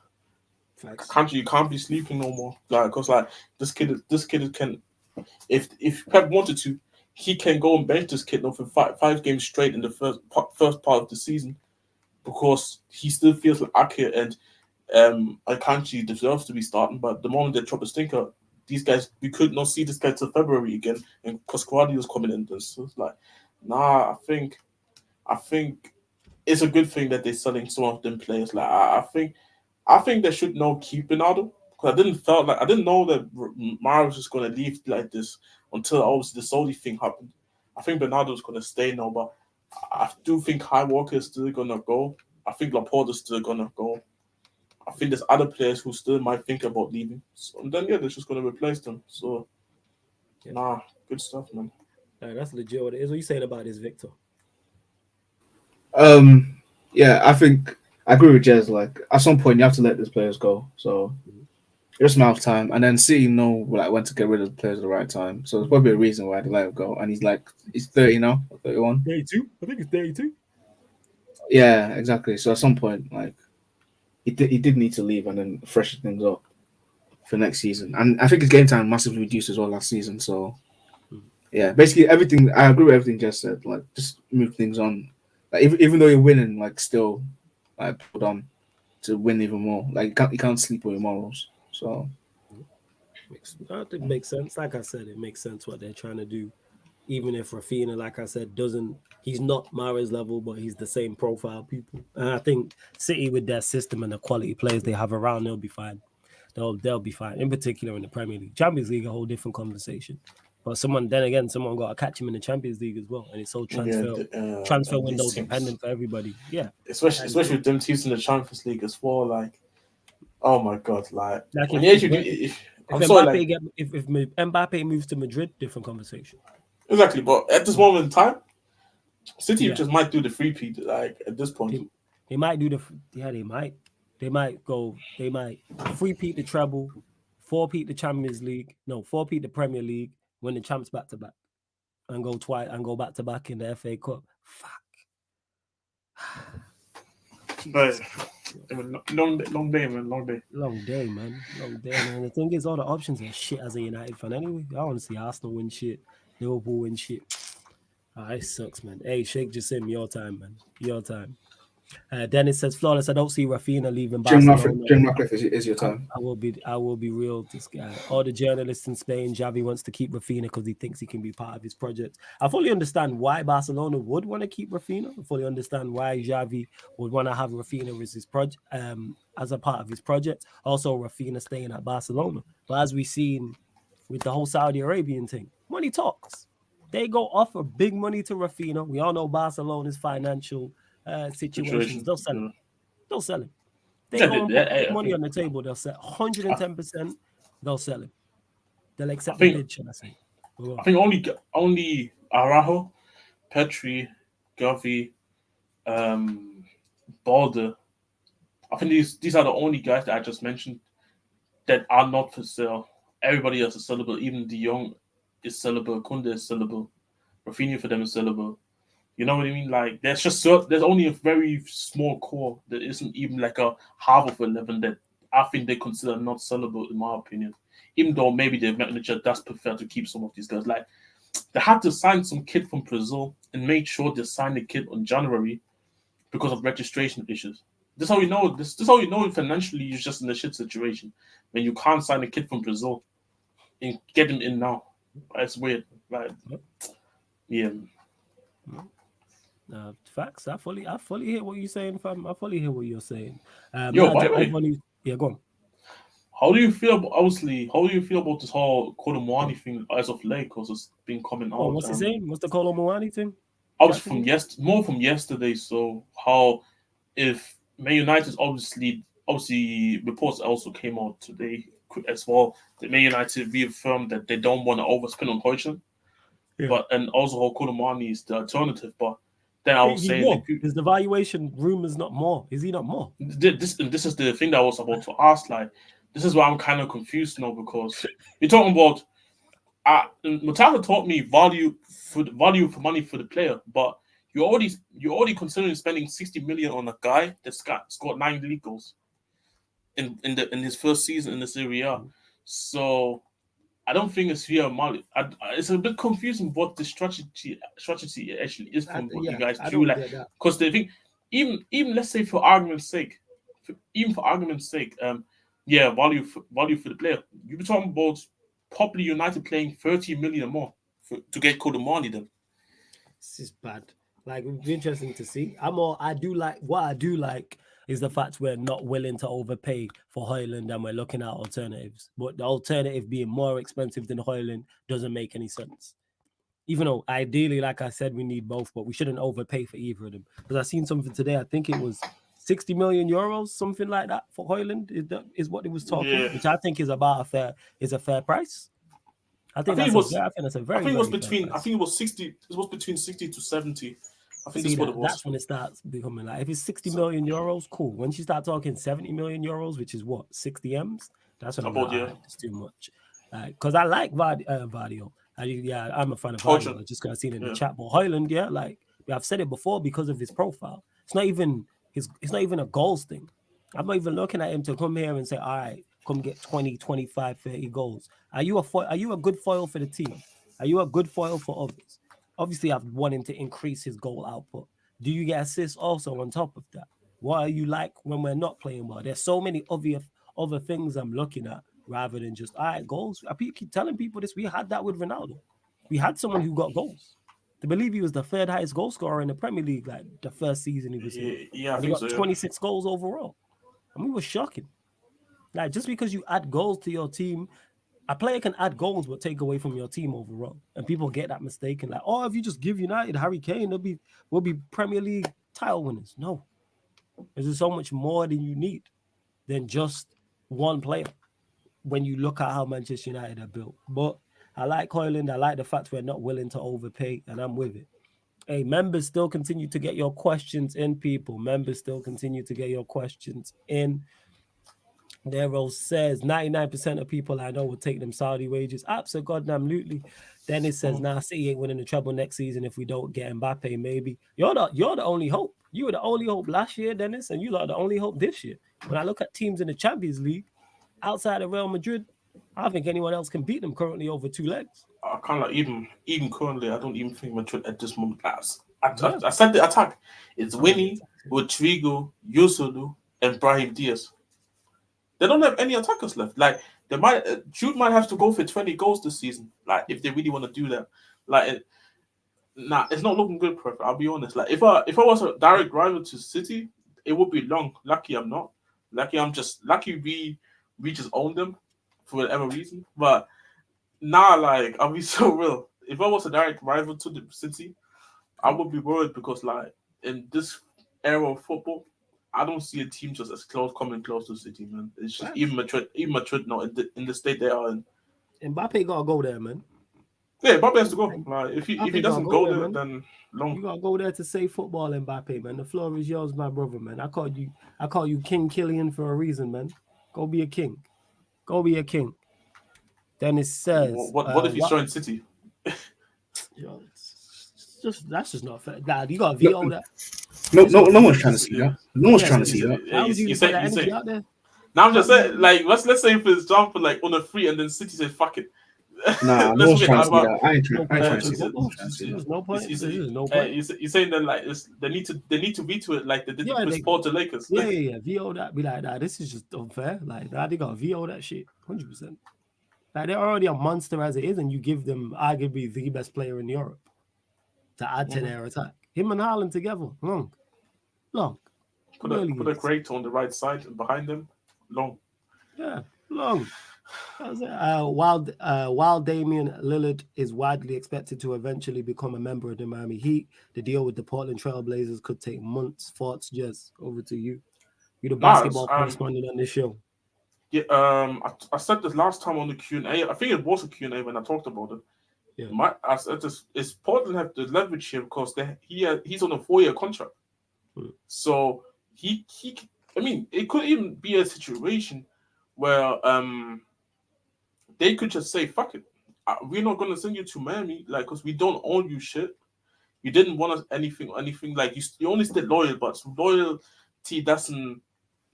Speaker 2: You can't be sleeping no more. Like, cause like this kid can, if Pep wanted to, he can go and bench this kid for five games straight in the first part of the season, because he still feels like Ake and Akanji deserves to be starting. But the moment they drop a stinker, these guys, we could not see this guy till February again, and because GVARDIOL's coming in. So it's like, I think it's a good thing that they're selling some of them players. Like I think they should now keep Bernardo, because I didn't know that Mara was just going to leave like this until obviously the Saudi thing happened. I think Bernardo is going to stay now, but I do think Kyle Walker is still going to go. I think Laporte is still going to go. I think there's other players who still might think about leaving. So, and then, they're just going to replace them. So, good stuff, man.
Speaker 1: That's legit what it is. What are you saying about this, Victor?
Speaker 3: Yeah, I think I agree with Jez. Like, at some point, you have to let these players go. So, just a matter of time. And then City know like when to get rid of the players at the right time. So, there's probably a reason why they let him go. And he's 30 now, 31.
Speaker 1: 32? I think it's 32.
Speaker 3: Yeah, exactly. So, at some point, like, he did need to leave and then freshen things up for next season. And I think his game time massively reduced as well last season. So, yeah, basically everything. I agree with everything Jess said. Like, just move things on. Like, even though you're winning, like, still, like, put on to win even more. Like, you can't sleep on your morals. So,
Speaker 1: I think it makes sense. Like I said, it makes sense what they're trying to do. Even if Rafinha, like I said, he's not Mahrez level, but he's the same profile people. And I think City, with their system and the quality players they have around, they'll be fine. They'll be fine. In particular in the Premier League, Champions League, a whole different conversation. But someone got to catch him in the Champions League as well, and it's so transfer window dependent for everybody. Yeah,
Speaker 2: especially with them teams in the Champions League as well. Like, oh my god, like
Speaker 1: if Mbappe moves to Madrid, different conversation.
Speaker 2: Exactly, but at this moment in time, City just might do the three-peat. Like, at this point,
Speaker 1: they might do they might. They might three-peat the treble, four-peat the Champions League, four-peat the Premier League, win the champs back to back, and go back to back in the FA Cup. Fuck.
Speaker 2: Long day, man.
Speaker 1: Long day, man. The thing is, all the options are shit as a United fan anyway. I want to see Arsenal win shit, Liverpool win shit. It sucks, man. Hey, Sheikh Jassim, your time, man. Your time. Dennis says, Flawless, I don't see Rafinha leaving Barcelona.
Speaker 3: Jim Ratcliffe is your time.
Speaker 1: I will be real, this guy. All the journalists in Spain, Xavi wants to keep Rafinha because he thinks he can be part of his project. I fully understand why Barcelona would want to keep Rafinha. I fully understand why Xavi would want to have Rafinha as his project, as a part of his project. Also, Rafinha staying at Barcelona. But as we've seen with the whole Saudi Arabian thing, money talks. They go offer big money to Rafinha. We all know Barcelona's financial situations. They'll sell him. They go and put money on the table. They'll sell 110%. They'll sell him. They'll accept the bid, should I say?
Speaker 2: I think only Araujo, Petri, Gavi, Balder. I think these are the only guys that I just mentioned that are not for sale. Everybody else is sellable. Even De Jong is sellable. Kunde is sellable. Rafinha for them is sellable. You know what I mean? Like, there's only a very small core that isn't even like a half of 11 that I think they consider not sellable, in my opinion. Even though maybe the manager does prefer to keep some of these guys. Like, they had to sign some kid from Brazil and make sure they signed the kid on January because of registration issues. This is how you know. This is how you know financially you're just in a shit situation when you can't sign a kid from Brazil and get him in now. It's weird. Like, yeah.
Speaker 1: Facts. I fully hear what you're saying, fam. I fully hear what you're saying.
Speaker 2: Yo, by the way,
Speaker 1: yeah, go on.
Speaker 2: How do you feel about, obviously, how do you feel about this whole Kolomwani thing as of late? Because it's been coming out.
Speaker 1: Oh, what's he saying? What's the Kolomwani thing?
Speaker 2: I was more from yesterday. So how if Man United obviously reports also came out today as well that Man United reaffirmed that they don't want to overspend on Højlund.
Speaker 1: Yeah.
Speaker 2: But and also how Kolomwani is the alternative. But then I was saying,
Speaker 1: is the valuation rumors not more? Is he not more?
Speaker 2: This is the thing that I was about to ask. Like, this is why I'm kind of confused now because you're talking about. Matata taught me value for money for the player, but you're already considering spending 60 million on a guy that's scored 9 league goals in his first season in the Serie A. So I don't think it's here money. It's a bit confusing what the strategy actually is from what you guys do. Like, because they think even let's say for argument's sake, value for the player. You're talking about probably United playing 30 million more to get Kolomwani then.
Speaker 1: This is bad. Like, it would be interesting to see. I do like is the fact we're not willing to overpay for Højlund and we're looking at alternatives. But the alternative being more expensive than Højlund doesn't make any sense. Even though ideally, like I said, we need both, but we shouldn't overpay for either of them. Because I seen something today, I think it was 60 million euros, something like that for Højlund is what it was talking, which I think is a fair price. I think it was
Speaker 2: between 60 to 70. I think that's what it was.
Speaker 1: That's when it starts becoming like, if it's 60 million euros, cool. Once you start talking 70 million euros, which is what, 60 M's, that's when it's too much. Because I like GVARDIOL. I'm a fan of GVARDIOL. I just got seen in the chat, but Højlund, I've said it before because of his profile. It's not even a goals thing. I'm not even looking at him to come here and say, all right, come get 20, 25, 30 goals. Are you a good foil for the team? Are you a good foil for others? Obviously, I've want him to increase his goal output. Do you get assists also on top of that? What are you like when we're not playing well? There's so many other things I'm looking at rather than just, all right, goals. I keep telling people this. We had that with Ronaldo. We had someone who got goals. To believe he was the third highest goal scorer in the Premier League, like the first season he was here.
Speaker 2: Yeah,
Speaker 1: he got 26 goals overall. And we were shocking. Like, just because you add goals to your team, a player can add goals but take away from your team overall. And people get that mistaken. Like, oh, if you just give United Harry Kane, we'll be Premier League title winners. No. There's so much more than you need than just one player when you look at how Manchester United are built. But I like Højlund. I like the fact we're not willing to overpay, and I'm with it. Hey, members still continue to get your questions in, people. Members still continue to get your questions in. Nero says 99% of people I know would take them Saudi wages. Absolutely. Dennis says, City ain't winning the treble next season if we don't get Mbappe, maybe. You're the only hope. You were the only hope last year, Dennis, and you are the only hope this year. When I look at teams in the Champions League, outside of Real Madrid, I don't think anyone else can beat them currently over 2 legs.
Speaker 2: I can't even currently. I don't even think Madrid at this moment. I said the attack. It's Winnie, Rodrigo, Yusulu, and Brahim Diaz. They don't have any attackers left. Like, Jude might have to go for 20 goals this season. Like, if they really want to do that. Like, it's not looking good. Perfect. I'll be honest. Like, if I was a direct rival to City, it would be long. Lucky I'm not. Lucky we just own them for whatever reason. But now, like, I'll be so real. If I was a direct rival to the City, I would be worried because, like, in this era of football, I don't see a team just as coming close to City, man. It's just even Madrid now in the state they are in.
Speaker 1: Mbappe gotta go there, man.
Speaker 2: Yeah, Mbappe has to go. Like, if he doesn't go there, then long.
Speaker 1: You gotta go there to save football, Mbappe, man. The floor is yours, my brother, man. I call you King Killian for a reason, man. Go be a king. Go be a king. Dennis says,
Speaker 2: what if he's showing City?
Speaker 1: That's just not fair. Dad, you gotta veto that.
Speaker 3: No one's trying to see that. No one's trying to see that.
Speaker 2: You say. Now I'm just saying, like, let's say for example, like on a free, and then City say fuck it.
Speaker 3: Nah, no
Speaker 2: let's
Speaker 3: one's
Speaker 2: wait.
Speaker 3: trying to see that. I ain't
Speaker 1: No
Speaker 3: trying
Speaker 1: point.
Speaker 3: to see that.
Speaker 1: There's no point. There's no point.
Speaker 2: You're saying that like they need to veto it like they did Chris Paul to Lakers.
Speaker 1: Yeah. VO that. Be like, nah, this is just unfair. Like, nah, they got VO that shit. 100%. Like, they're already a monster as it is, and you give them arguably the best player in Europe to add to their attack. Him and Haaland together, long.
Speaker 2: Put a crate on the right side and behind them, long.
Speaker 1: Yeah, long. While Damian Lillard is widely expected to eventually become a member of the Miami Heat, the deal with the Portland Trail Blazers could take months. Thoughts, Jez? Over to you. You're the basketball correspondent on this show.
Speaker 2: Yeah, I said this last time on the Q&A. I think it was a Q&A when I talked about it.
Speaker 1: Yeah.
Speaker 2: I said this is Portland have the leverage here because he's on a 4-year contract. So he I mean, it could even be a situation where they could just say, fuck it, we're not gonna send you to Miami, like, because we don't own you shit. You didn't want us anything like you only stayed loyal, but loyalty doesn't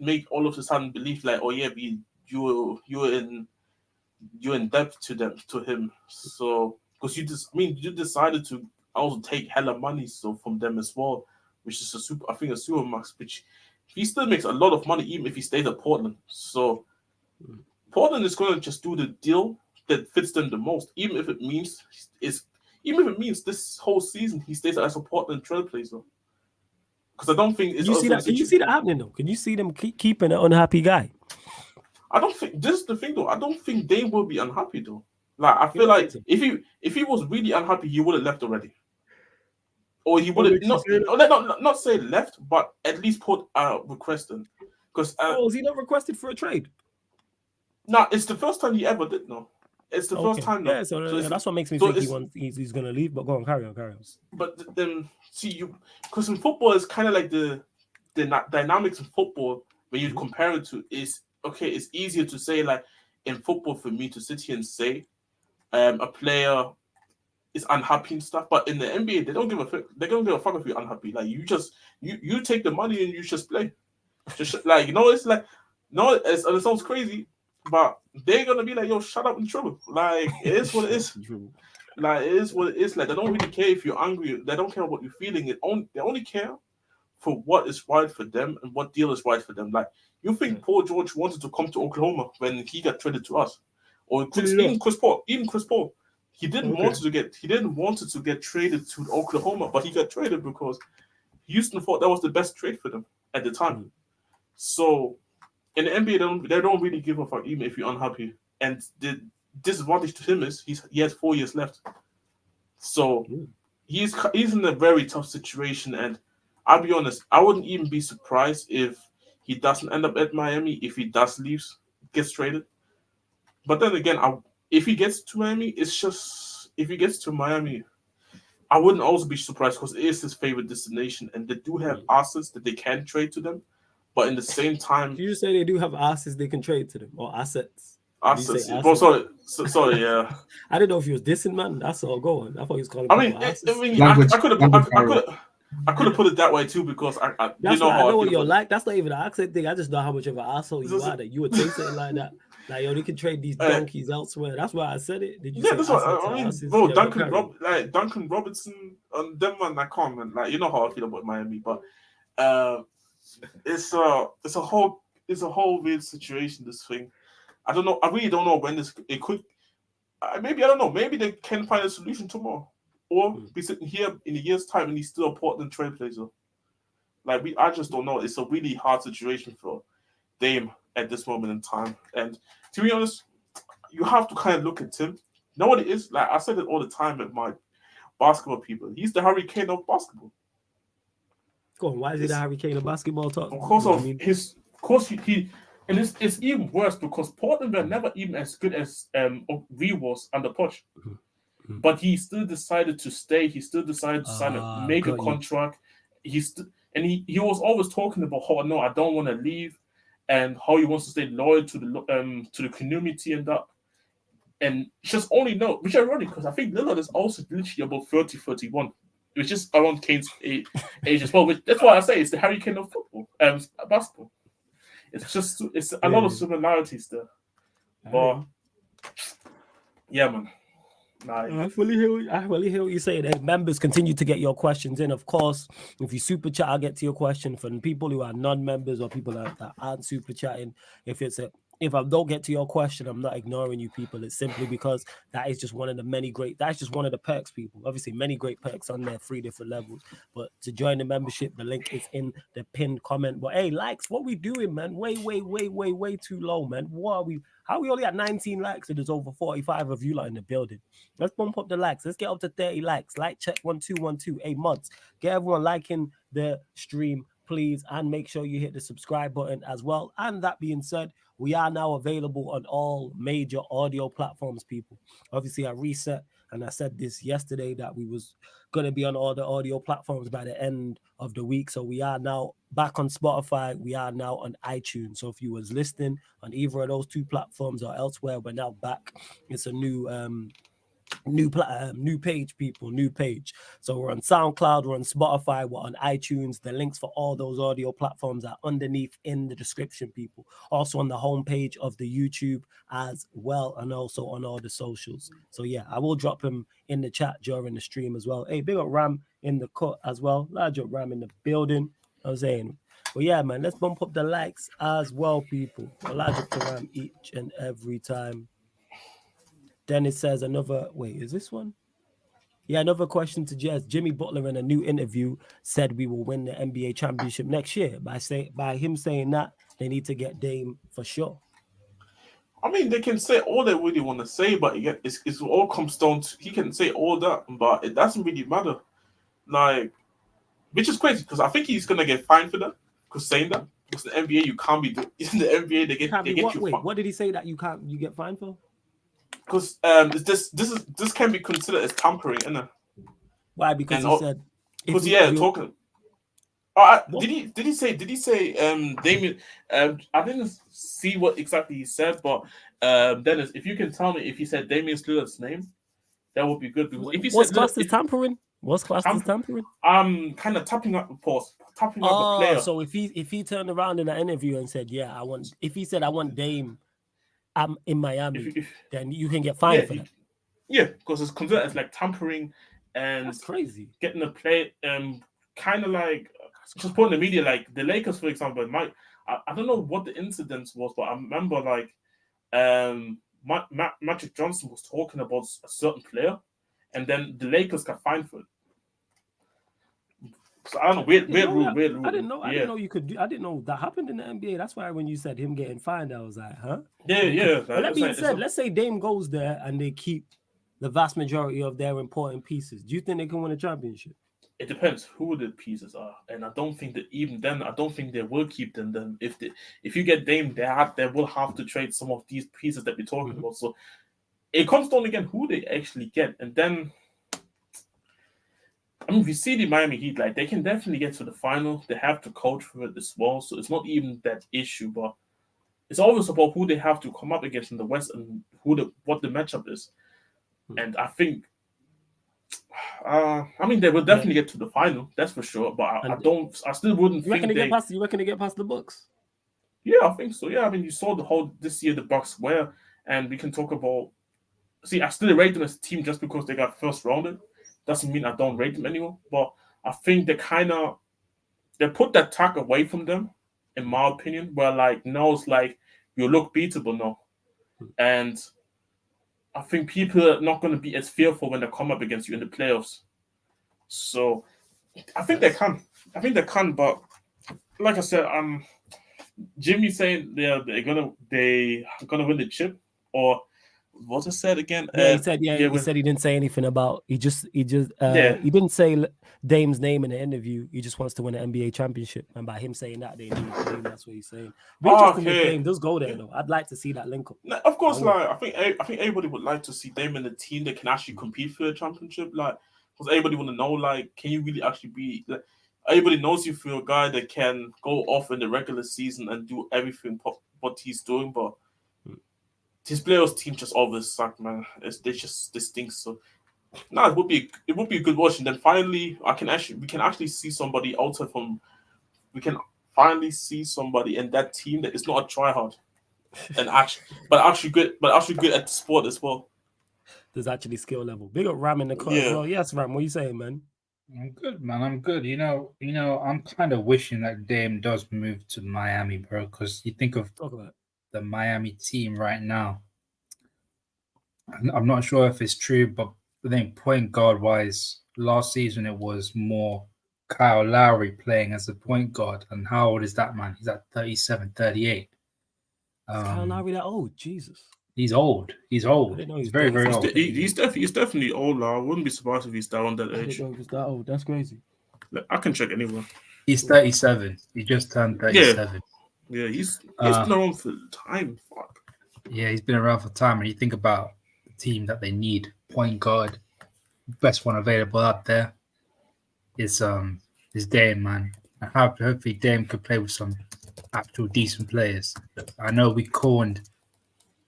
Speaker 2: make all of a sudden believe like, oh yeah, you're in debt to him. So because you decided to also take hella money from them as well, which is a super max, which he still makes a lot of money even if he stays at Portland. So Portland is gonna just do the deal that fits them the most, even if it means this whole season he stays as a Portland Trailblazer. Because I don't think it's.
Speaker 1: Can you see that happening though? Can you see them keeping an unhappy guy?
Speaker 2: I don't think this is the thing though. I don't think they will be unhappy though. Like I feel like if he was really unhappy, he would have left already, or he would have not say left, but at least put a request in. Because
Speaker 1: is he not requested for a trade?
Speaker 2: No, it's the first time he ever did. No, it's the first time. No.
Speaker 1: Yeah, so that's what makes me think he's going to leave. But go on, carry on.
Speaker 2: But then see because in football it's kind of like the dynamics in football when you compare it to is. Okay, it's easier to say like in football for me to sit here and say a player is unhappy and stuff, but in the NBA they don't give a fuck. They don't give a fuck if you're unhappy. Like you take the money and you just play. Just like it's like it sounds crazy, but they're gonna be like, yo, shut up and trouble. Like it is what it is. Like it is what it is. Like they don't really care if you're angry. They don't care what you're feeling. They only care for what is right for them and what deal is right for them. Like you think Paul George wanted to come to Oklahoma when he got traded to us, or even Chris Paul. He didn't want to get traded to Oklahoma, but he got traded because Houston thought that was the best trade for them at the time. So in the NBA, they don't really give a fuck even if you're unhappy. And the disadvantage to him is he has 4 years left. So he's in a very tough situation. And I'll be honest, I wouldn't even be surprised if he doesn't end up at Miami. If he does leave, gets traded. But then again, if he gets to Miami, if he gets to Miami, I wouldn't also be surprised because it is his favorite destination, and they do have assets that they can trade to them. But in the same time,
Speaker 1: you say they do have assets they can trade to them, or assets?
Speaker 2: Assets. Well, sorry, yeah.
Speaker 1: I didn't know if he was dissing, man. That's all. Go on. I thought he was calling.
Speaker 2: I could have put it that way too because I know
Speaker 1: what you're like. That's not even an accent thing. I just know how much of an asshole you are that you would say something like that. Like, yo, they can trade these donkeys elsewhere. That's why I said it. Did you say
Speaker 2: that's what I mean, bro. Duncan Robinson and them, man. I can't, man. Like, you know how I feel about Miami, but it's a whole weird situation. This thing, I don't know. I really don't know when it could. Maybe I don't know. Maybe they can find a solution tomorrow, or be sitting here in a year's time and he's still a Portland Trailblazer. Like I just don't know. It's a really hard situation for Dame at this moment in time. And to be honest, you have to kind of look at Tim. You know what it is? Like I said it all the time at my basketball people. He's the Harry Kane of basketball.
Speaker 1: Go on. Why is he the Harry Kane of basketball talk?
Speaker 2: Of course he and it's even worse because Portland were never even as good as we was under Poch. But he still decided to stay. He still decided to sign a contract. He was always talking about how no, I don't want to leave, and how he wants to stay loyal to the community and that. And just only know, which is ironic because I think Lillard is also literally about 30, 31, which is around Kane's age as well. That's why I say it's the Harry Kane of football, basketball. It's a lot of similarities there, but Yeah, man. Like,
Speaker 1: I fully hear what you're saying. Hey, members, continue to get your questions in. Of course, if you super chat, I'll get to your question. For people who are non-members or people that aren't super chatting, if I don't get to your question, I'm not ignoring you people. It's simply because that is just one of the that's just one of the perks, people. Obviously, many great perks on there, 3 different levels. But to join the membership, the link is in the pinned comment. But hey, likes, what we doing, man? Way too low, man. What are we? How are we only at 19 likes and there's over 45 of you lot in the building? Let's bump up the likes. Let's get up to 30 likes. Like check 1212. Hey, mods, get everyone liking the stream, please, and make sure you hit the subscribe button as well. And that being said, we are now available on all major audio platforms, people. Obviously, I reset and I said this yesterday that we was going to be on all the audio platforms by the end of the week. So we are now back on Spotify. We are now on iTunes. So if you was listening on either of those 2 platforms or elsewhere, we're now back. It's a new page, people, new page. So we're on SoundCloud, we're on Spotify, we're on iTunes. The links for all those audio platforms are underneath in the description, people. Also on the homepage of the YouTube as well, and also on all the socials. So yeah, I will drop them in the chat during the stream as well. Hey, big up Ram in the cut as well. Large up Ram in the building. I was saying, but yeah, man, let's bump up the likes as well, people. Large up to Ram each and every time. Then it says is this one? Yeah, another question to Jez. Jimmy Butler in a new interview said we will win the NBA championship next year. By him saying that, they need to get Dame for sure.
Speaker 2: I mean, they can say all they really want to say, but it's all comes down to he can say all that, but it doesn't really matter. Like, which is crazy because I think he's gonna get fined for that. Because saying that, because the NBA you can't be doing in the NBA they get you fined.
Speaker 1: What did he say that you get fined for?
Speaker 2: Because this can be considered as tampering, isn't it?
Speaker 1: Why? Because he said.
Speaker 2: Because talking. Did he say Damien? I didn't see what exactly he said, but Dennis, if you can tell me if he said Damian Lillard's name, that would be good. Because if he
Speaker 1: what's classed as tampering? What's classed as tampering?
Speaker 2: Kind of tapping up the player.
Speaker 1: So if he turned around in that interview and said, "Yeah, I want," if he said, "I want Dame, I'm in Miami," then you can get fined for that.
Speaker 2: Yeah, because it's considered as like tampering and
Speaker 1: that's crazy.
Speaker 2: Getting a play, kind of like just putting the media, like the Lakers, for example. I don't know what the incident was, but I remember like Magic Johnson was talking about a certain player, and then the Lakers got fined for it. So I don't know, weird rule.
Speaker 1: I didn't know you could do. I didn't know that happened in the NBA. That's why when you said him getting fined, I was like, huh?
Speaker 2: Yeah.
Speaker 1: But that being said, let's say Dame goes there and they keep the vast majority of their important pieces. Do you think they can win a championship?
Speaker 2: It depends who the pieces are, and I don't think that even then, I don't think they will keep them. Then if you get Dame, they will have to trade some of these pieces that we're talking about. So it comes down again who they actually get, and then. I mean, if you see the Miami Heat, like they can definitely get to the final. They have to coach for it as well, so it's not even that issue. But it's always about who they have to come up against in the West and what the matchup is. And I think, I mean, they will definitely get to the final. That's for sure. But I still wouldn't think
Speaker 1: they get past. You reckon they get past the Bucks?
Speaker 2: Yeah, I think so. Yeah, I mean, you saw this year the Bucks were, and we can talk about. See, I still rate them as a team just because they got first rounded. Doesn't mean I don't rate them anymore, but I think they put that tag away from them, in my opinion, where like now it's like you look beatable now. And I think people are not going to be as fearful when they come up against you in the playoffs. So I think they can. But like I said, Jimmy saying they're gonna win the chip, or what's it said again?
Speaker 1: He said he didn't say anything about he didn't say Dame's name in the interview. He just wants to win an NBA championship, and by him saying that, they need Dame. That's what he's saying. Be interesting if Dame does go there though. I'd like to see that link up.
Speaker 2: Of course, I think everybody would like to see Dame in the team that can actually compete for a championship. Like, because everybody want to know, like, can you really actually be? Like, everybody knows you for a guy that can go off in the regular season and do everything what he's doing, but. His playoffs team just always suck, man. This stinks. So, it would be a good watch. And then finally, we can actually see somebody outside from. We can finally see somebody in that team that is not a tryhard, and actually good at the sport as well.
Speaker 1: there's actually skill level. Big up Ram in the car as
Speaker 2: Yeah.
Speaker 1: well. Yes, Ram, what are you saying, man?
Speaker 4: I'm good, man. I'm good. I'm kind of wishing that Dame does move to Miami, bro. Because you think of
Speaker 1: Talk about it.
Speaker 4: the Miami team right now. I'm not sure if it's true, but I think point guard wise, last season it was more Kyle Lowry playing as a point guard. And how old is that man? He's at 37, 38.
Speaker 1: Is Kyle Lowry that old? Jesus.
Speaker 4: He's old. He's old.
Speaker 1: I didn't know
Speaker 4: He's
Speaker 1: he's
Speaker 4: very, very old.
Speaker 2: He's definitely older. I wouldn't be surprised if he's down that
Speaker 1: I
Speaker 2: age.
Speaker 1: didn't know he was that old. That's crazy.
Speaker 2: I can check anyway.
Speaker 4: He's 37. He just turned 37.
Speaker 2: Yeah, he's been around for time. Fuck.
Speaker 4: Yeah, he's been around for time. And you think about the team that they need, point guard, best one available out there is Dame, man. And hopefully Dame could play with some actual decent players. I know we corned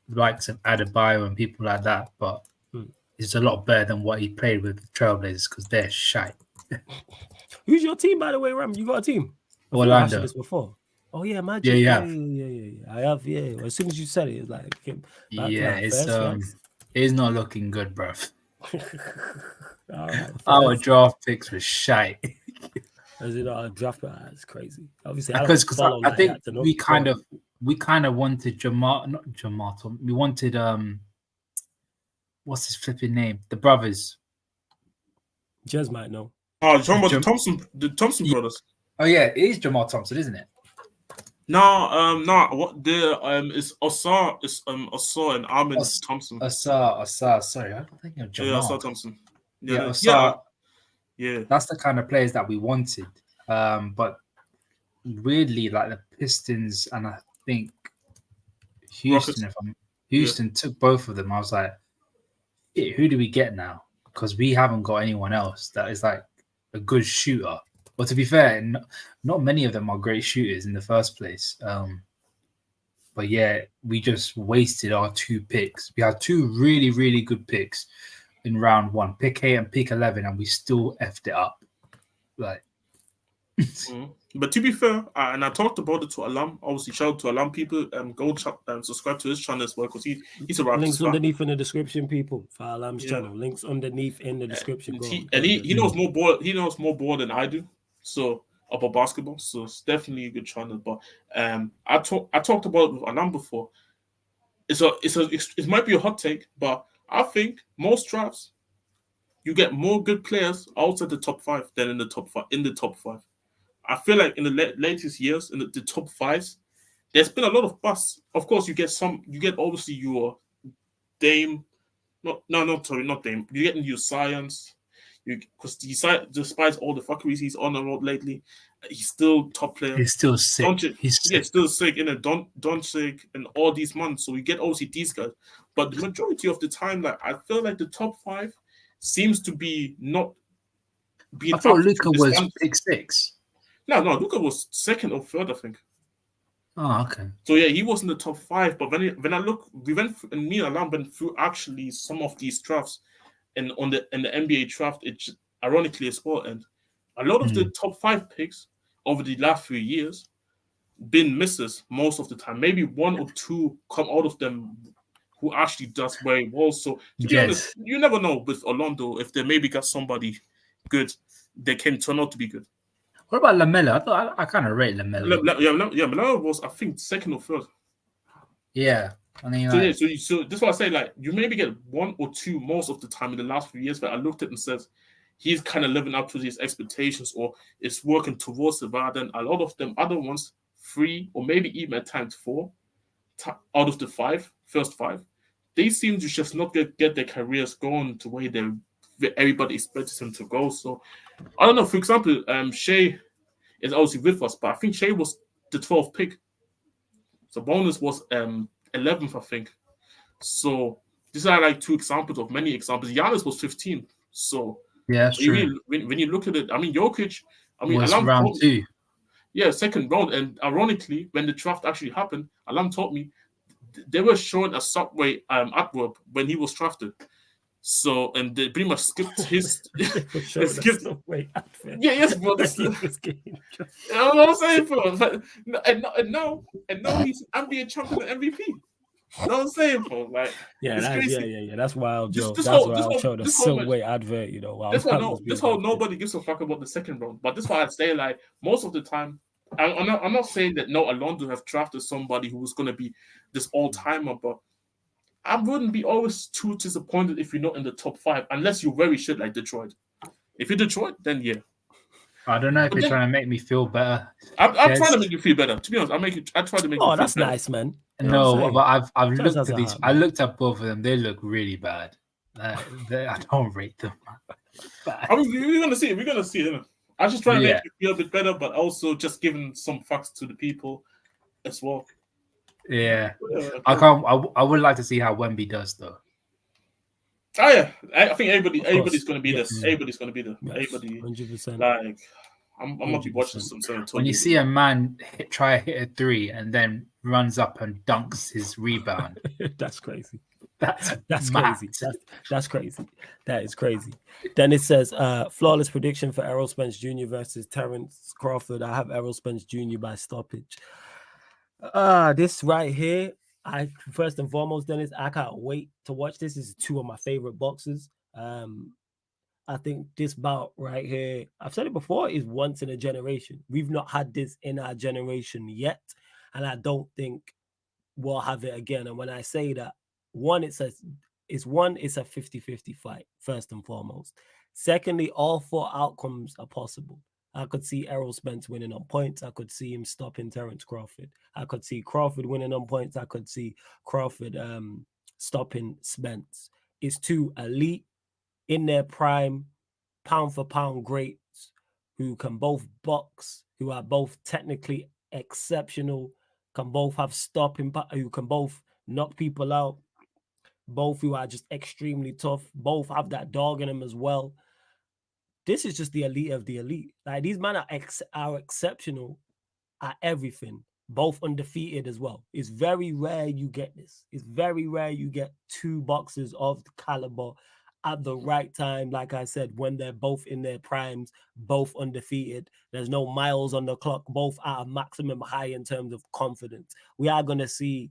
Speaker 4: the likes of Adebayo and people like that, but it's a lot better than what he played with the Trailblazers because they're shite.
Speaker 1: Who's your team, by the way, Ram? You got a team? I think I asked you
Speaker 4: Orlando.
Speaker 1: this before. Oh yeah, Magic.
Speaker 4: Yeah, you have.
Speaker 1: Yeah. I have. Yeah. As soon as you said it, it's like
Speaker 4: Yeah, it's not looking good, bro.
Speaker 1: All right,
Speaker 4: Our draft picks were shite.
Speaker 1: Is it a draft? It's crazy. Obviously,
Speaker 4: Because I think
Speaker 1: that to know.
Speaker 4: we kind of wanted not Jamal. We wanted what's his flipping name? The brothers.
Speaker 1: Jez might know.
Speaker 2: Oh, you're talking about the Thompson brothers.
Speaker 4: Oh yeah, it is Jamal Thompson, isn't it?
Speaker 2: No, what the is Osar and Armin Thompson.
Speaker 4: Asar. Sorry, I don't think of Jamal.
Speaker 2: Yeah, Osar Thompson.
Speaker 4: Yeah, Asar.
Speaker 2: Yeah.
Speaker 4: That's the kind of players that we wanted. But weirdly, like the Pistons and I think Houston took both of them. I was like, who do we get now? Because we haven't got anyone else that is like a good shooter. But to be fair, not many of them are great shooters in the first place. But yeah, we just wasted our 2 picks. We had 2 really, really good picks in round 1, pick 8 and pick 11, and we still effed it up. Like,
Speaker 2: But to be fair, and I talked about it to Alam. Obviously, shout out to Alam people. Go subscribe to his channel as well because he's a rapper.
Speaker 1: Links underneath in the description, people. For Alam's channel, links underneath in the description.
Speaker 2: He knows more ball. He knows more ball than I do. So about basketball, so it's definitely a good channel. But I talked about it with Alam before. It might be a hot take, but I think most drafts you get more good players outside the top 5 than in the top 5. I feel like in the latest years in the top 5s, there's been a lot of busts. Of course, you get obviously your Dame. Not Dame. You get your Science. Because despite all the fuckeries he's on the road lately, he's still top player.
Speaker 4: He's still sick. He's
Speaker 2: still sick. Doncic and all these months. So we get obviously these guys, but the majority of the time, like I feel like the top 5 seems to be not being.
Speaker 4: I thought Luka was pick 6.
Speaker 2: No, Luka was 2nd or 3rd, I think.
Speaker 4: Oh, okay.
Speaker 2: So yeah, he was in the top 5. But when I look, me and Alam went through actually some of these drafts. And in the NBA draft, it's ironically as well, and a lot of the top 5 picks over the last few years been misses most of the time. Maybe 1 or 2 come out of them who actually does very well. So to be honest, you never know with Orlando if they maybe got somebody good, they can turn out to be good.
Speaker 4: What about LaMelo? I kind of rate LaMelo.
Speaker 2: LaMelo was I think 2nd or 3rd.
Speaker 4: Yeah. I mean,
Speaker 2: so that's why I say like you maybe get 1 or 2 most of the time in the last few years. But I looked at and said he's kind of living up to these expectations or is working towards it. Rather than a lot of them other ones 3 or maybe even at times 4 out of the first 5, they seem to just not get their careers going the way everybody expects them to go. So I don't know. For example, Shea is obviously with us, but I think Shea was the 12th pick. So Bonus was 11th, I think. So these are like 2 examples of many examples. Giannis was 15th. So
Speaker 4: yeah, that's true.
Speaker 2: When you look at it, I mean Jokic. I mean
Speaker 4: was round 2.
Speaker 2: Yeah, 2nd round. And ironically, when the draft actually happened, Alam told me they were showing a subway adverb when he was drafted. So and they pretty much skipped his. Yes, bro. That's you know what I'm saying, bro. And now he's NBA champion and MVP. what I'm saying, bro. Like,
Speaker 1: Yeah,
Speaker 2: it's
Speaker 1: that's
Speaker 2: crazy.
Speaker 1: yeah. That's wild, Joe.
Speaker 2: This
Speaker 1: That's
Speaker 2: whole,
Speaker 1: wild, Joe. The
Speaker 2: this whole match,
Speaker 1: Silkway advert, you know. Wow,
Speaker 2: this
Speaker 1: that
Speaker 2: whole,
Speaker 1: must be
Speaker 2: this
Speaker 1: about
Speaker 2: whole nobody gives a fuck about the second round. But this is why I'd say, like, most of the time, I'm not saying that no, Alonso have drafted somebody who was going to be this all timer, but I wouldn't be always too disappointed if you're not in the top 5, unless you're very shit like Detroit. If you're Detroit, then yeah.
Speaker 4: I don't know if
Speaker 2: But
Speaker 4: you're
Speaker 2: then-
Speaker 4: trying to make me feel better.
Speaker 2: I'm
Speaker 4: There's-
Speaker 2: trying to make you feel better. To be honest, I try to make you
Speaker 1: Oh,
Speaker 2: feel
Speaker 1: that's
Speaker 2: better.
Speaker 1: nice, man. You know what I'm
Speaker 4: No,
Speaker 1: saying?
Speaker 4: but I've
Speaker 1: Just
Speaker 4: looked
Speaker 1: as
Speaker 4: at
Speaker 1: a
Speaker 4: these.
Speaker 1: heart,
Speaker 4: I
Speaker 1: man.
Speaker 4: looked at both of them. They look really bad. I don't rate them. Bad.
Speaker 2: I mean, we're gonna see it. We're gonna see it. Innit? I was just trying to
Speaker 4: Yeah.
Speaker 2: make you feel a bit better, but also just giving some facts to the people as well.
Speaker 4: Yeah,
Speaker 2: Yeah,
Speaker 4: I can't. I would like to see how Wemby does though.
Speaker 2: Oh yeah, I think everybody's
Speaker 1: course,
Speaker 2: going to be
Speaker 1: yes.
Speaker 2: there. Everybody's going to be there.
Speaker 1: Yes,
Speaker 2: Everybody
Speaker 1: 100%.
Speaker 2: like I'm gonna be watching
Speaker 1: 100%.
Speaker 2: some San Antonio.
Speaker 4: When you see a man try to hit a 3 and then runs up and dunks his rebound,
Speaker 1: That's crazy.
Speaker 4: that's
Speaker 1: Crazy. That's crazy. That is crazy. Then it says flawless prediction for Errol Spence Jr. versus Terence Crawford. I have Errol Spence Jr. by stoppage. This right here, I first and foremost, Dennis, I can't wait to watch this. This is two of my favorite boxers. I think this bout right here, I've said it before, is once in a generation. We've not had this in our generation yet, and I don't think we'll have it again. And when I say that, one, it's a 50-50 fight, first and foremost. Secondly, all 4 outcomes are possible. I could see Errol Spence winning on points. I could see him stopping Terence Crawford. I could see Crawford winning on points. I could see Crawford stopping Spence. It's 2 elite, in their prime, pound for pound greats who can both box, who are both technically exceptional, can both have stopping, who can both knock people out, both who are just extremely tough, both have that dog in them as well. This is just the elite of the elite. Like, these men are exceptional at everything, both undefeated as well. It's very rare you get this. It's very rare you get 2 boxers of the caliber at the right time. Like I said, when they're both in their primes, both undefeated. There's no miles on the clock, both at a maximum high in terms of confidence. We are going to see,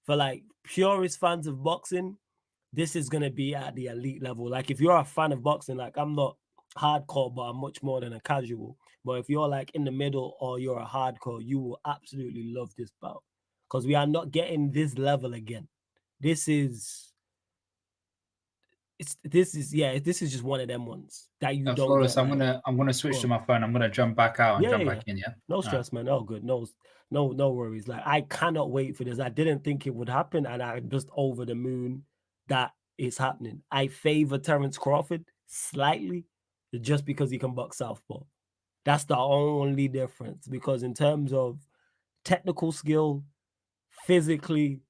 Speaker 1: for like purist fans of boxing, this is going to be at the elite level. Like, if you're a fan of boxing, like, I'm not hardcore, but I'm much more than a casual. But if you're like in the middle or you're a hardcore, you will absolutely love this bout, because we are not getting this level again. This is just one of them ones that you don't
Speaker 4: Flawless,
Speaker 1: get.
Speaker 4: I'm gonna switch to my phone. I'm gonna jump back out and jump back in. Yeah.
Speaker 1: No stress, man. Oh, good. No worries. Like, I cannot wait for this. I didn't think it would happen, and I'm just over the moon that it's happening. I favor Terence Crawford slightly, just because he can box southpaw. That's the only difference, because in terms of technical skill, physically,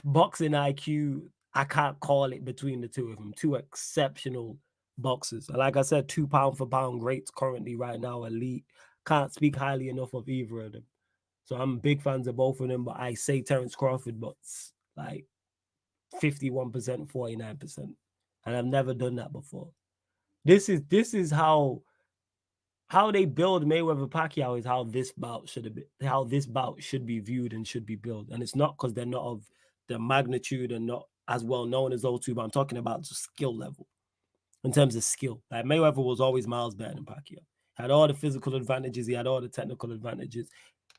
Speaker 1: boxing IQ, I can't call it between the two of them. 2 exceptional boxers. Like I said, 2 pound for pound greats currently right now, elite. Can't speak highly enough of either of them. So I'm big fans of both of them, but I say Terence Crawford, but like 51%, 49%. And I've never done that before. This is how they build Mayweather Pacquiao, is how this bout should be viewed and should be built. And it's not because they're not of the magnitude and not as well known as those two, but I'm talking about just skill level. In terms of skill, like, Mayweather was always miles better than Pacquiao. Had all the physical advantages, he had all the technical advantages.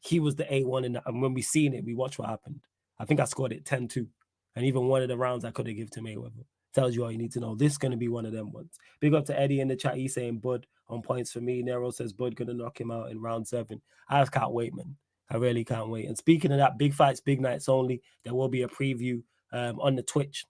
Speaker 1: He was the A1 in that. And when we seen it, we watched what happened. I think I scored it 10-2. And even one of the rounds I could have given to Mayweather. Tells you all you need to know. This is going to be one of them ones. Big up to Eddie in the chat. He's saying Bud on points for me. Nero says Bud going to knock him out in round 7. I just can't wait, man. I really can't wait. And speaking of that, big fights, big nights only. There will be a preview on the Twitch.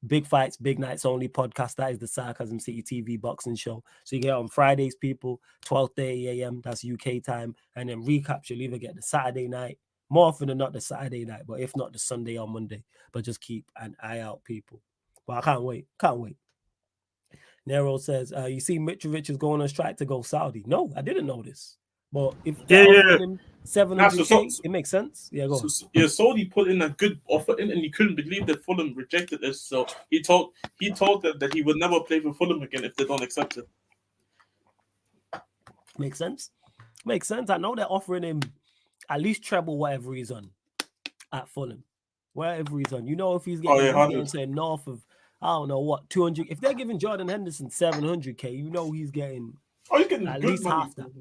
Speaker 1: Big fights, big nights only podcast. That is the Sarcasm City TV boxing show. So you get on Fridays, people, 12:30 a.m. That's UK time. And then recaps, you'll either get the Saturday night, more often than not the Saturday night, but if not, the Sunday or Monday. But just keep an eye out, people. But I can't wait. Can't wait. Nero says, you see Mitrovic is going on strike to go Saudi. No, I didn't know this. But if they're offering him 700K, it makes sense. Yeah, go on.
Speaker 2: Saudi put in a good offer in, and he couldn't believe that Fulham rejected it. So he told them that he would never play for Fulham again if they don't accept it.
Speaker 1: Makes sense. Makes sense. I know they're offering him at least treble whatever he's on at Fulham. wherever he's on. You know, if he's
Speaker 2: Oh,
Speaker 1: getting,
Speaker 2: yeah,
Speaker 1: he's
Speaker 2: 100.
Speaker 1: getting say north of, I don't know what, 200. If they're giving Jordan Henderson 700K, you know he's getting
Speaker 2: Oh, he's getting
Speaker 1: at
Speaker 2: good
Speaker 1: least
Speaker 2: money.
Speaker 1: half that.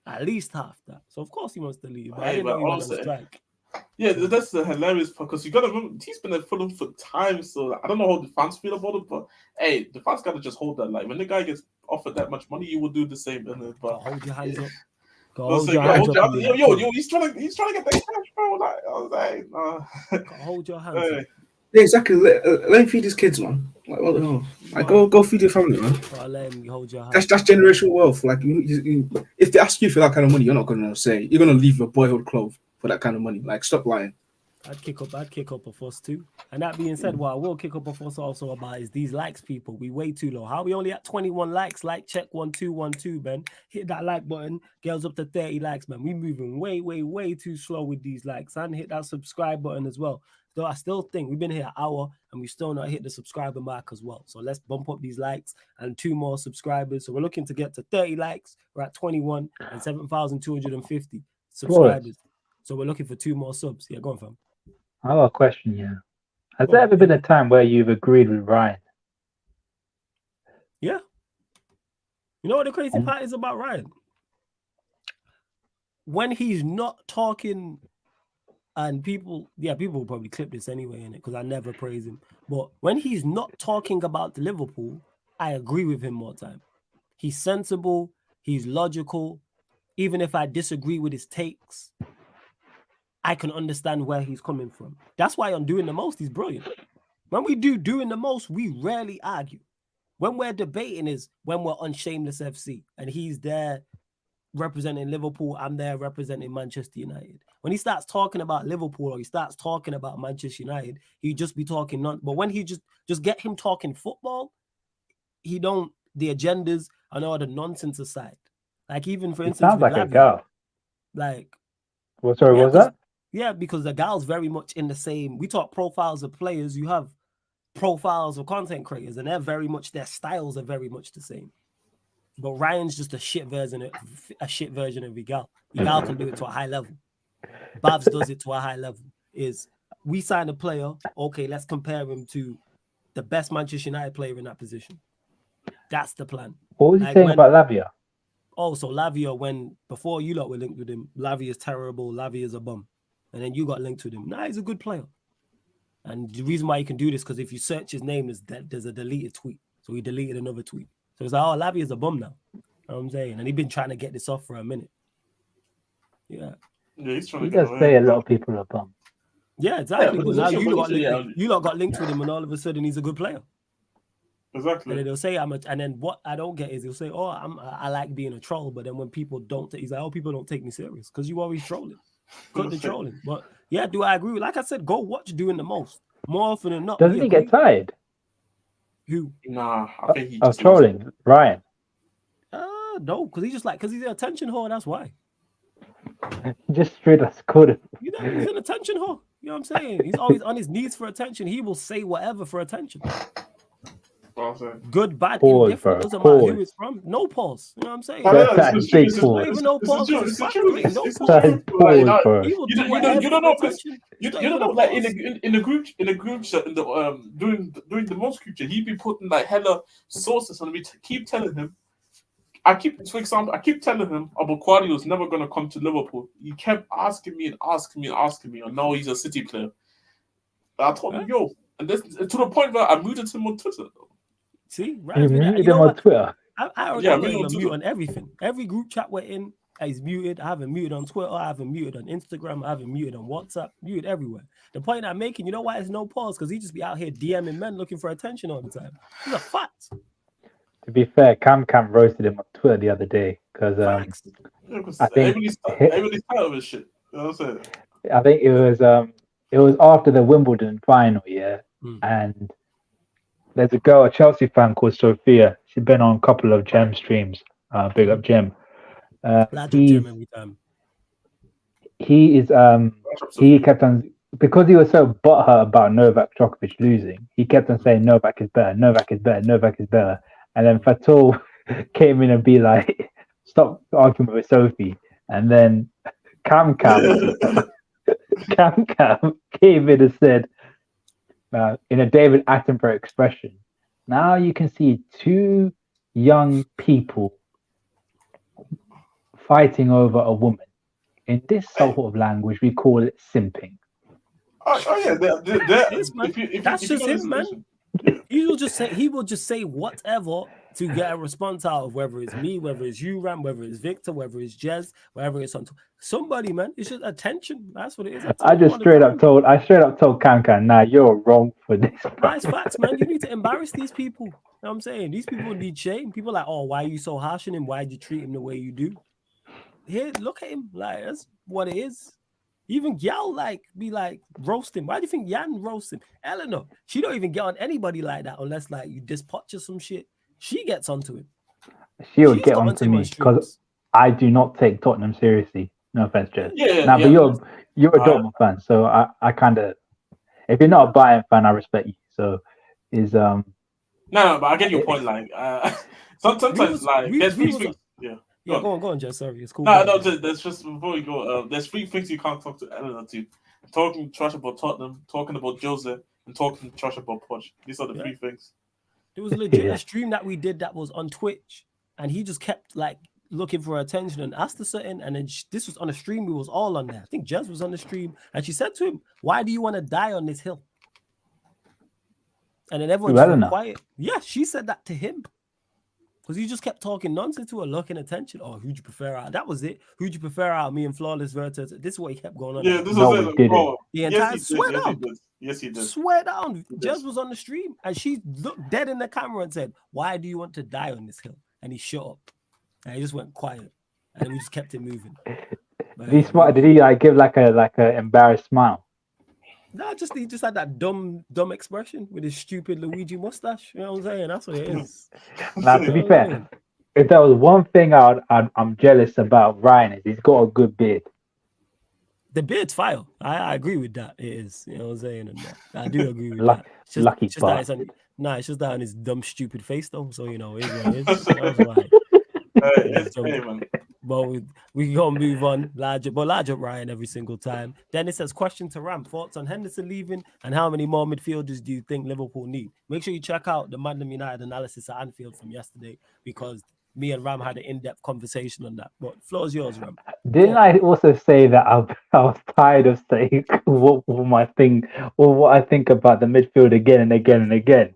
Speaker 1: At least half that. So of course he wants to leave. But I
Speaker 2: Hey,
Speaker 1: didn't know
Speaker 2: but
Speaker 1: he went on
Speaker 2: also-
Speaker 1: strike.
Speaker 2: Yeah, that's the hilarious part because you gotta remember he's been at Fulham for time, so I don't know how the fans feel about it, but hey, the fans gotta just hold that. Like when the guy gets offered that much money, you will do the same. And
Speaker 1: Go
Speaker 2: but
Speaker 1: hold your hands up. Go
Speaker 2: I was
Speaker 1: hold
Speaker 2: like,
Speaker 1: your hands up.
Speaker 2: yo, he's trying to get that cash, bro. Like I was like, nah.
Speaker 1: Go hold your hands
Speaker 2: Hey.
Speaker 1: up.
Speaker 3: Yeah, exactly. Let him feed his kids, man. Like, what the hell? Like, go feed your family, man.
Speaker 1: Go let him hold your hands.
Speaker 3: That's generational wealth. Like, if they ask you for that kind of money, you're not gonna say you're gonna leave your boyhood club for that kind of money. Like, stop lying.
Speaker 1: I'd kick up a fuss too. And that being said, what I will kick up a fuss also about is these likes, people. We way too low. How we only at 21 likes? Like check 1212, man. Hit that like button. Girls up to 30 likes, man. We moving way too slow with these likes. And hit that subscribe button as well. Though I still think we've been here an hour and we still not hit the subscriber mark as well. So let's bump up these likes and 2 more subscribers. So we're looking to get to 30 likes. We're at 21 and 7,250 subscribers. So we're looking for 2 more subs. Yeah, go on, fam.
Speaker 5: I have a question here. Has there ever been a time where you've agreed with Ryan?
Speaker 1: Yeah. You know what the crazy part is about Ryan? When he's not talking, and people will probably clip this anyway, innit? Because I never praise him. But when he's not talking about Liverpool, I agree with him more time. He's sensible. He's logical. Even if I disagree with his takes, I can understand where he's coming from. That's why on Doing the Most, he's brilliant. When we do Doing the Most, we rarely argue. When we're debating is when we're on Shameless FC and he's there representing Liverpool, I'm there representing Manchester United. When he starts talking about Liverpool or he starts talking about Manchester United, he just be talking but when he just get him talking football, he don't, the agendas and all the nonsense aside. Like even for instance,
Speaker 5: Sounds like a girl.
Speaker 1: Like,
Speaker 5: what was that?
Speaker 1: Yeah, because the gal's very much in the same. We talk profiles of players. You have profiles of content creators, and they're very much, their styles are very much the same. But Ryan's just a shit version of Vigal. Vigal can do it to a high level. Babs does it to a high level. Is we sign a player, okay, let's compare him to the best Manchester United player in that position. That's the plan.
Speaker 5: What was he saying about Lavia?
Speaker 1: Oh, so Lavia, before you lot were linked with him, Lavia's terrible, Lavia's a bum. And then you got linked with him. Nah, he's a good player. And the reason why you can do this, because if you search his name, there's a deleted tweet. So he deleted another tweet. So it's like, oh, Lavia's a bum now. You know what I'm saying? And he's been trying to get this off for a minute. Yeah.
Speaker 2: He's trying
Speaker 5: he
Speaker 2: to
Speaker 5: does say a lot of people are bum.
Speaker 1: Yeah, exactly.
Speaker 2: Yeah,
Speaker 1: but now you lot got linked with him, and all of a sudden he's a good player.
Speaker 2: Exactly.
Speaker 1: And then they'll say and then what I don't get is he'll say, oh, I like being a troll, but then when people don't, he's like, oh, people don't take me serious because you always trolling. Cut the trolling. But yeah, do I agree? Like I said, go watch Doing the Most. More often than not.
Speaker 5: Doesn't he get tired?
Speaker 1: Who?
Speaker 2: Nah, I think he
Speaker 5: just trolling Ryan.
Speaker 1: No, because he's an attention whore. That's why.
Speaker 5: Just straight up scored him.
Speaker 1: You know, he's an attention whore. You know what I'm saying? He's always on his knees for attention. He will say whatever for attention. Good, bad, indifferent. Doesn't matter who it's from. No pause. You know what I'm saying?
Speaker 5: That's big pause.
Speaker 1: Even no pause.
Speaker 2: You don't know. Like in the group chat, in the doing the most group chat, he'd be putting like hella sources, and we keep telling him. I keep telling him about Guardiol's never gonna come to Liverpool. He kept asking me, and now he's a City player. I told him, yo, and this to the point where I muted him on Twitter.
Speaker 1: See, right?
Speaker 5: You muted him on Twitter.
Speaker 1: I already mute on everything. Every group chat we're in is muted. I haven't muted on Twitter. I haven't muted on Instagram. I haven't muted on WhatsApp. Muted everywhere. The point I'm making, you know why it's no pause? Because he just be out here DMing men looking for attention all the time. It's a fact.
Speaker 5: To be fair, Cam roasted him on Twitter the other day because I think
Speaker 2: everybody's tired of his shit. You know what I'm saying?
Speaker 5: I think it was after the Wimbledon final, and there's a girl, a Chelsea fan called Sophia. She's been on a couple of Gem streams. Big up Gem.
Speaker 1: Every time.
Speaker 5: He kept on, because he was so butthurt about Novak Djokovic losing, he kept on saying Novak is better, Novak is better, Novak is better. And then Fatul came in and be like, stop arguing with Sophie. And then Cam came in and said, in a David Attenborough expression, now you can see two young people fighting over a woman. In this sort of language, we call it simping.
Speaker 2: Oh yeah,
Speaker 1: Yes, man. That's just him, man.
Speaker 2: Yeah.
Speaker 1: He will just say whatever to get a response out of, whether it's me, whether it's you, Ram, whether it's Victor, whether it's Jez, whether it's somebody, man. It's just attention. That's what it is.
Speaker 5: I straight up told Kankan, nah, you're wrong for this.
Speaker 1: Nice facts, man. You need to embarrass these people. You know what I'm saying? These people need shame. People are like, oh, why are you so harsh on him? Why did you treat him the way you do? Here, look at him. Like, that's what it is. Even Yal be roast him. Why do you think Yan roast him? Eleanor, she don't even get on anybody like that unless you dispatch or some shit. She gets onto him.
Speaker 5: She'll get onto me because I do not take Tottenham seriously. No offense, Jez.
Speaker 2: Yeah.
Speaker 5: But you're a Dortmund fan, so I kind of, if you're not a Bayern fan, I respect you. So
Speaker 2: No, but I get your point. Sometimes there's three things. Yeah.
Speaker 1: Yeah, go on, Jess. Sorry, it's cool.
Speaker 2: No, there's just before we go. There's three things you can't talk to Eleanor to: talking trash about Tottenham, talking about Jose, and talking trash about Poch. These are the three things.
Speaker 1: There was legit a stream that we did that was on Twitch, and he just kept looking for attention and asked her something. And then this was on a stream. We was all on there. I think Jez was on the stream, and she said to him, "Why do you want to die on this hill?" And then everyone just went quiet. Yeah, she said that to him. Because he just kept talking nonsense to her, looking attention. Oh, who'd you prefer out? That was it. Who'd you prefer out? Me and Flawless Vertus. This is what he kept going on.
Speaker 2: Yeah, this was it. Bro.
Speaker 1: The entire swear down.
Speaker 2: Yes, he did.
Speaker 1: Swear down. Jez was on the stream and she looked dead in the camera and said, "Why do you want to die on this hill?" And he shut up. And he just went quiet. And we just kept it moving. But,
Speaker 5: did he give a embarrassed smile?
Speaker 1: No, he just had that dumb expression with his stupid Luigi mustache. You know what I'm saying? That's what it is.
Speaker 5: Now, to be fair, if there was one thing I'm jealous about Ryan, is he's got a good beard.
Speaker 1: The beard's fire. I agree with that. It is. You know what I'm saying? And I do agree with that.
Speaker 5: Lucky part.
Speaker 1: It's just that on his dumb, stupid face, though. So, it is what it is. That's why. But we gonna move on. Large up Ryan every single time. Dennis says, question to Ram, thoughts on Henderson leaving and how many more midfielders do you think Liverpool need? Make sure you check out the Man United analysis at Anfield from yesterday, because me and Ram had an in-depth conversation on that. But floor's yours, Ram.
Speaker 5: Didn't I also say that I was tired of saying what I think about the midfield again and again and again?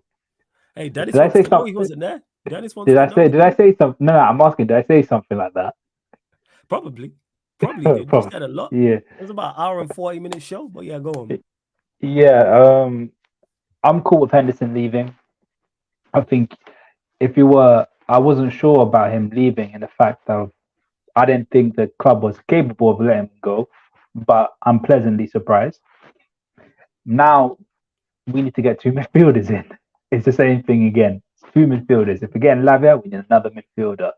Speaker 1: Hey, Dennis wants to know he wasn't there. Dennis wants
Speaker 5: Did I say something? No, I'm asking, did I say something like that?
Speaker 1: Probably did. You said a lot.
Speaker 5: Yeah.
Speaker 1: It was about an hour and 40-minute show, but yeah, go on.
Speaker 5: Yeah, I'm cool with Henderson leaving. I think I wasn't sure about him leaving, and the fact that I didn't think the club was capable of letting him go, but I'm pleasantly surprised. Now we need to get two midfielders in. It's the same thing again. It's two midfielders. If we're getting Lavia, we need another midfielder.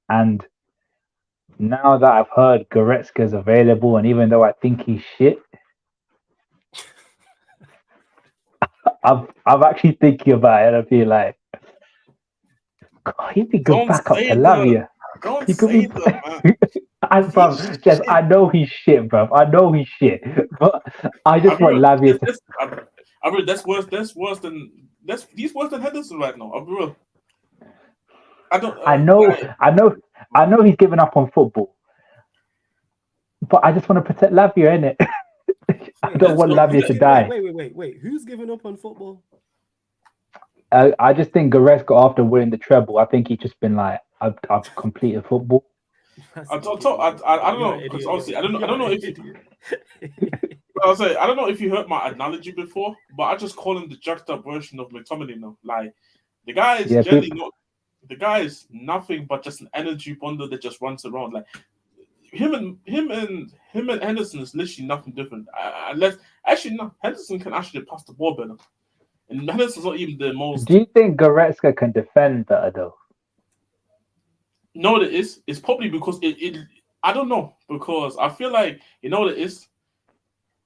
Speaker 5: And now that I've heard Goretzka's available, and even though I think he's shit, I'm actually thinking about it. I feel like, God, he'd be good backup to Lavia.
Speaker 2: Don't say that, man.
Speaker 5: Jess, I know he's shit, bro. I know he's shit, but I just want Lavia to.
Speaker 2: I mean, he's worse than Henderson right now. I'll be real.
Speaker 5: I know he's given up on football, but I just want to protect Lavia, innit? I don't want Lavia to die.
Speaker 1: Wait. Who's giving up on football?
Speaker 5: I just think Goretzka, after winning the treble, I think he's just been like, I've completed football.
Speaker 2: I don't know, because obviously I don't know if I'll say, I don't know if you heard my analogy before, but I just call him the jacked up version of McTominay now. Like, the guy is the guy is nothing but just an energy bundle that just runs around. Like, him and Henderson is literally nothing different. Henderson can actually pass the ball better, and Henderson's not even the most.
Speaker 5: Do you think Goretzka can defend that though?
Speaker 2: No, it is. It's probably because it. I don't know, because I feel like, you know what it is.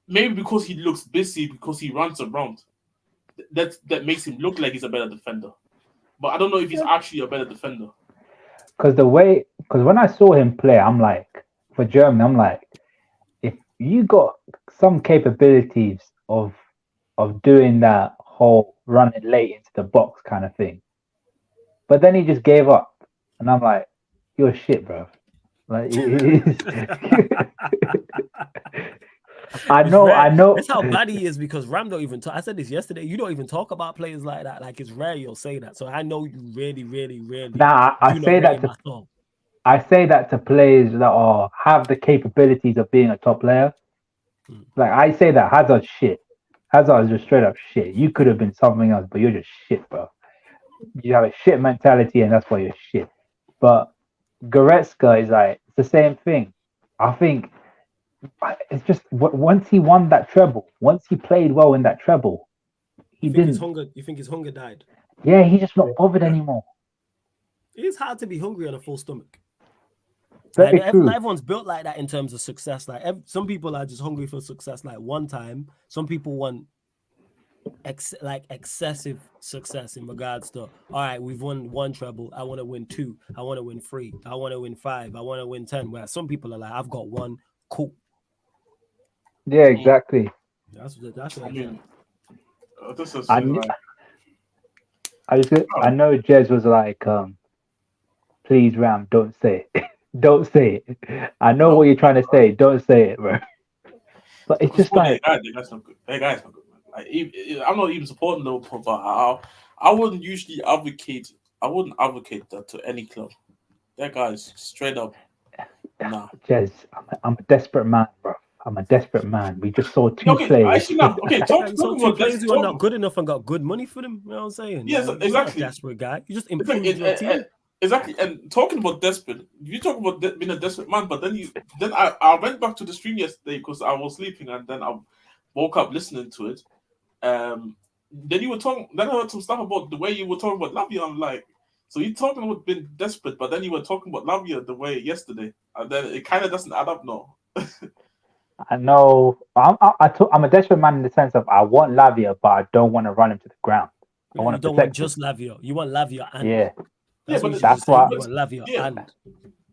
Speaker 2: Maybe because he looks busy, because he runs around. That makes him look like he's a better defender. But I don't know if he's actually a better defender.
Speaker 5: Because when I saw him play, I'm like, for Germany, I'm like, if you got some capabilities of of doing that whole running late into the box kind of thing. But then he just gave up, and I'm like, "You're shit, bro." Like, I know.
Speaker 1: That's how bad he is because Ram don't even talk. I said this yesterday. You don't even talk about players like that. Like it's rare you'll say that. So I know you really.
Speaker 5: Nah, I say that to. I say that to players that have the capabilities of being a top player. Like I say that Hazard's shit. Hazard is just straight up shit. You could have been something else, but you're just shit, bro. You have a shit mentality, and that's why you're shit. But Goretzka is like it's the same thing. I think it's just once he won that treble, once he played well in that treble, he didn't.
Speaker 1: You think his hunger died?
Speaker 5: Yeah, he's just not bothered anymore.
Speaker 1: It's hard to be hungry on a full stomach.
Speaker 5: Very true.
Speaker 1: Everyone's built like that in terms of success. Like some people are just hungry for success. Like one time, some people want excessive success in regards to, all right, we've won 1 treble. I want to win 2. I want to win 3. I want to win 5. I want to win 10. Whereas some people are like, I've got 1. Cool.
Speaker 5: Yeah, exactly.
Speaker 1: That's what
Speaker 2: I mean, this is
Speaker 5: I know Jez was like, please, Ram, don't say it. Don't say it. I know what you're trying to say. Don't say it, bro. But it's just like
Speaker 2: that guy's not good. That guy's not good, man. Like, I'm not even supporting Liverpool, but I wouldn't usually advocate. I wouldn't advocate that to any club. That guy's straight up. Nah.
Speaker 5: Jez, I'm a desperate man, bro. I'm a desperate man. We just saw 2 players.
Speaker 2: Actually, no. Okay, talk about
Speaker 1: players who are not good enough and got good money for them. You know what I'm saying?
Speaker 2: Yes,
Speaker 1: You're
Speaker 2: exactly.
Speaker 1: not a desperate guy. You just improved your team.
Speaker 2: Exactly, and talking about desperate, you talk about being a desperate man, but then I went back to the stream yesterday because I was sleeping, and then I woke up listening to it. Then you were talking. Then I heard some stuff about the way you were talking about Lavia. I'm like, so you're talking about being desperate, but then you were talking about Lavia the way yesterday, and then it kind of doesn't add up now.
Speaker 5: I know. I'm a desperate man in the sense of I want Lavia, but I don't want to run him to the ground. I want to
Speaker 1: don't want just Lavia. You want Lavia and That's why.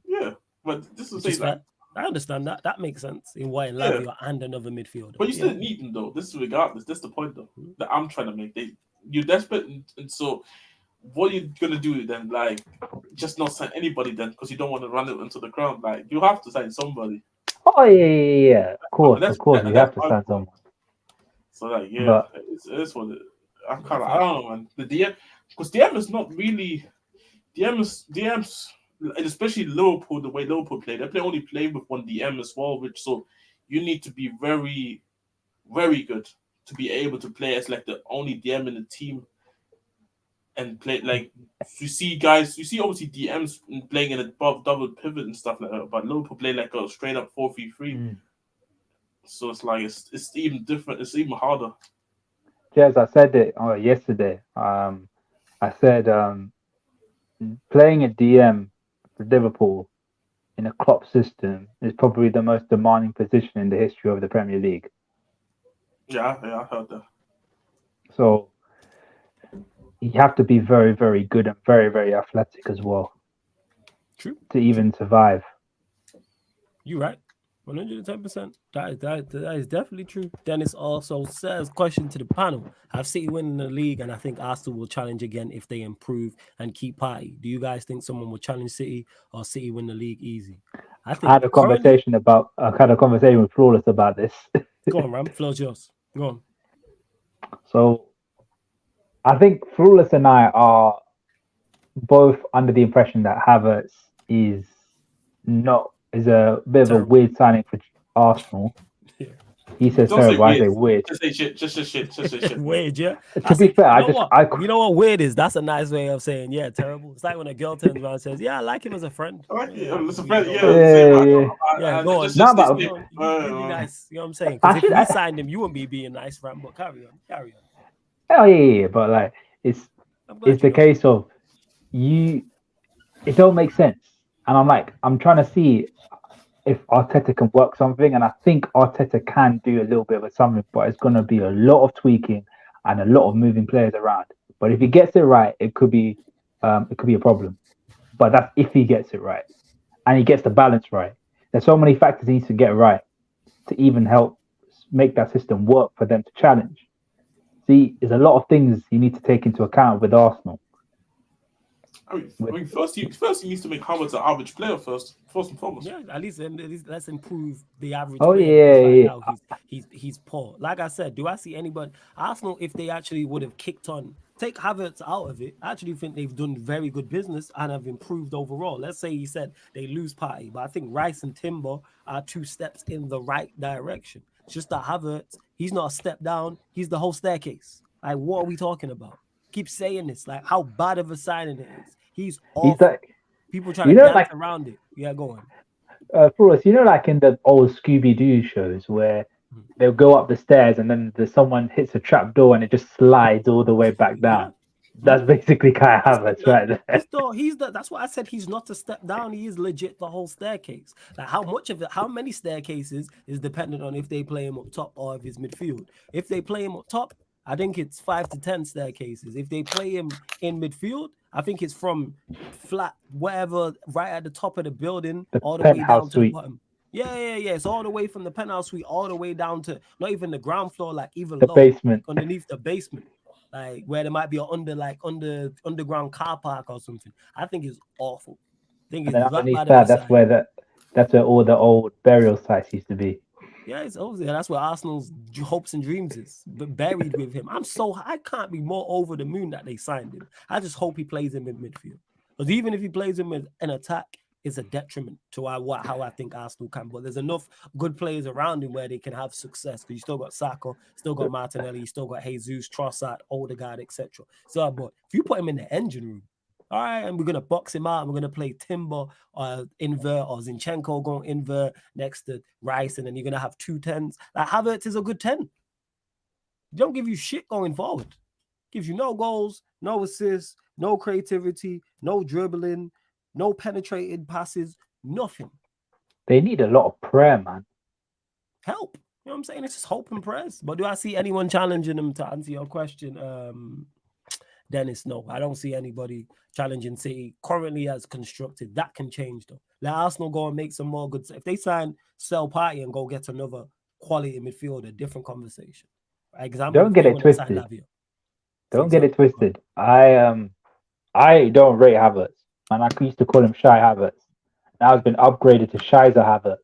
Speaker 2: Yeah, but this is saying
Speaker 1: I understand that. That makes sense in why Lavia and another midfielder.
Speaker 2: But you still need him though. This is regardless. That's the point though that I'm trying to make. You're desperate, and so what are you gonna do then? Like, just not sign anybody then because you don't want to run it into the ground. Like, you have to sign somebody.
Speaker 5: Oh yeah. Of course, you have to sign someone.
Speaker 2: So like, yeah, it is what it. I don't know, man. The DM, because DM is not really. DMs, and especially Liverpool, the way Liverpool play, they only play with 1 DM as well, so you need to be very, very good to be able to play as like the only DM in the team and play like you see obviously DMs playing in a double pivot and stuff like that, but Liverpool play like a straight up 4-3-3. So it's like it's even different. It's even harder.
Speaker 5: Jez, I said it yesterday. I said playing a DM for Liverpool in a Klopp system is probably the most demanding position in the history of the Premier League.
Speaker 2: Yeah, I heard that.
Speaker 5: So you have to be very, very good and very, very athletic as well.
Speaker 1: True. To
Speaker 5: even survive.
Speaker 1: You're right. 110%. That is definitely true. Dennis also says, question to the panel. Have City winning the league, and I think Arsenal will challenge again if they improve and keep party. Do you guys think someone will challenge City or City win the league easy? I had a conversation with Flawless about this. Go on, Ram. Floor's yours. Go on.
Speaker 5: So I think Flawless and I are both under the impression that Havertz is a bit of a weird signing for Arsenal. Yeah. He says terrible, I say weird.
Speaker 2: Just say shit.
Speaker 1: Weird, yeah.
Speaker 5: To be fair,
Speaker 1: you know what weird is? That's a nice way of saying, yeah, terrible. It's like when a girl turns around and says, yeah, I like him as a friend.
Speaker 2: I like him as a friend, yeah.
Speaker 1: Go on. Be nice. You know what I'm saying? Because if we signed him, you wouldn't be being nice, Ram, but carry on.
Speaker 5: Oh, yeah. But like, it's the case of it don't make sense. And I'm trying to see if Arteta can work something, and I think Arteta can do a little bit of something, but it's going to be a lot of tweaking and a lot of moving players around. But if he gets it right, it could be a problem. But that's if he gets it right, and he gets the balance right. There's so many factors he needs to get right to even help make that system work for them to challenge. See, there's a lot of things you need to take into account with Arsenal.
Speaker 2: I mean, first he needs to make Havertz an average player first and foremost.
Speaker 1: Yeah, at least let's improve the average.
Speaker 5: Oh,
Speaker 1: player,
Speaker 5: yeah.
Speaker 1: now he's poor. Like I said, do I see anybody Arsenal if they actually would have kicked on? Take Havertz out of it. I actually think they've done very good business and have improved overall. Let's say he said they lose Partey, but I think Rice and Timber are 2 steps in the right direction. It's just that Havertz, he's not a step down. He's the whole staircase. Like, what are we talking about? Keep saying this. Like, how bad of a signing it is. He's awful.
Speaker 5: Like,
Speaker 1: people trying to dance around it. Yeah, go on.
Speaker 5: For us, like in the old Scooby-Doo shows where they'll go up the stairs and then someone hits a trap door and it just slides all the way back down. That's basically Kai Havertz right there.
Speaker 1: That's what I said. He's not a step down. He is legit the whole staircase. Like how many staircases is dependent on if they play him up top or if it's midfield. If they play him up top, I think it's 5 to 10 staircases. If they play him in midfield, I think it's from flat, whatever, right at the top of the building, all the way down to the bottom. Yeah. It's all the way from the penthouse suite, all the way down to not even the ground floor, like even
Speaker 5: the basement,
Speaker 1: underneath the basement, like where there might be underground car park or something. I think it's awful. I think it's
Speaker 5: underneath that. That's where all the old burial sites used to be.
Speaker 1: Yeah, it's obviously that's where Arsenal's hopes and dreams is, but buried with him. I can't be more over the moon that they signed him. I just hope he plays him in midfield, because even if he plays him in an attack, it's a detriment to how I think Arsenal can. But there's enough good players around him where they can have success. Because you still got Saka, still got Martinelli, you still got Jesus, Trossard, Odegaard, etc. So, but if you put him in the engine room, all right, and we're going to box him out, and we're going to play Timber invert or Zinchenko going invert next to Rice, and then you're going to have 2 10s. Like, Havertz is a good 10. He don't give you shit going forward. Gives you no goals, no assists, no creativity, no dribbling, no penetrated passes, nothing.
Speaker 5: They need a lot of prayer, man.
Speaker 1: Help. You know what I'm saying? It's just hope and prayers. But do I see anyone challenging them, to answer your question? Dennis, no, I don't see anybody challenging City currently as constructed. That can change though. Let Arsenal go and make some more good. If they sell Partey and go get another quality midfielder, different conversation. Example,
Speaker 5: don't get it twisted. Don't get it twisted. I don't rate Havertz, and I used to call him Shy Havertz. Now it's been upgraded to Shizer Havertz.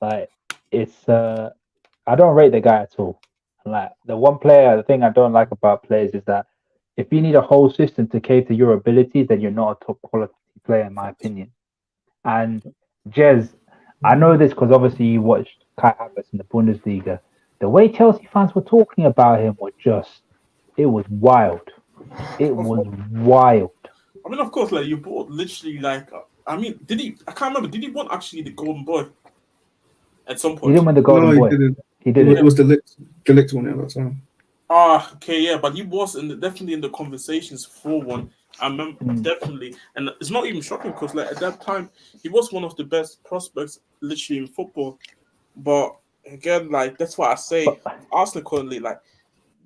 Speaker 5: Like it's I don't rate the guy at all. Like the thing I don't like about players is that if you need a whole system to cater your abilities, then you're not a top quality player, in my opinion. And Jez, I know this because obviously you watched Kai Havertz in the Bundesliga. The way Chelsea fans were talking about him it was wild. It was wild.
Speaker 2: I mean, of course, like you bought literally like, I mean, did he? I can't remember. Did he want actually the Golden Boy at some point?
Speaker 5: He didn't win the Golden Boy. He didn't.
Speaker 3: It was the Ligt one at that time.
Speaker 2: Okay, yeah, but he was definitely in the conversations for one. I remember definitely, and it's not even shocking because like at that time he was one of the best prospects literally in football. But again, like that's why I say Arsenal currently, like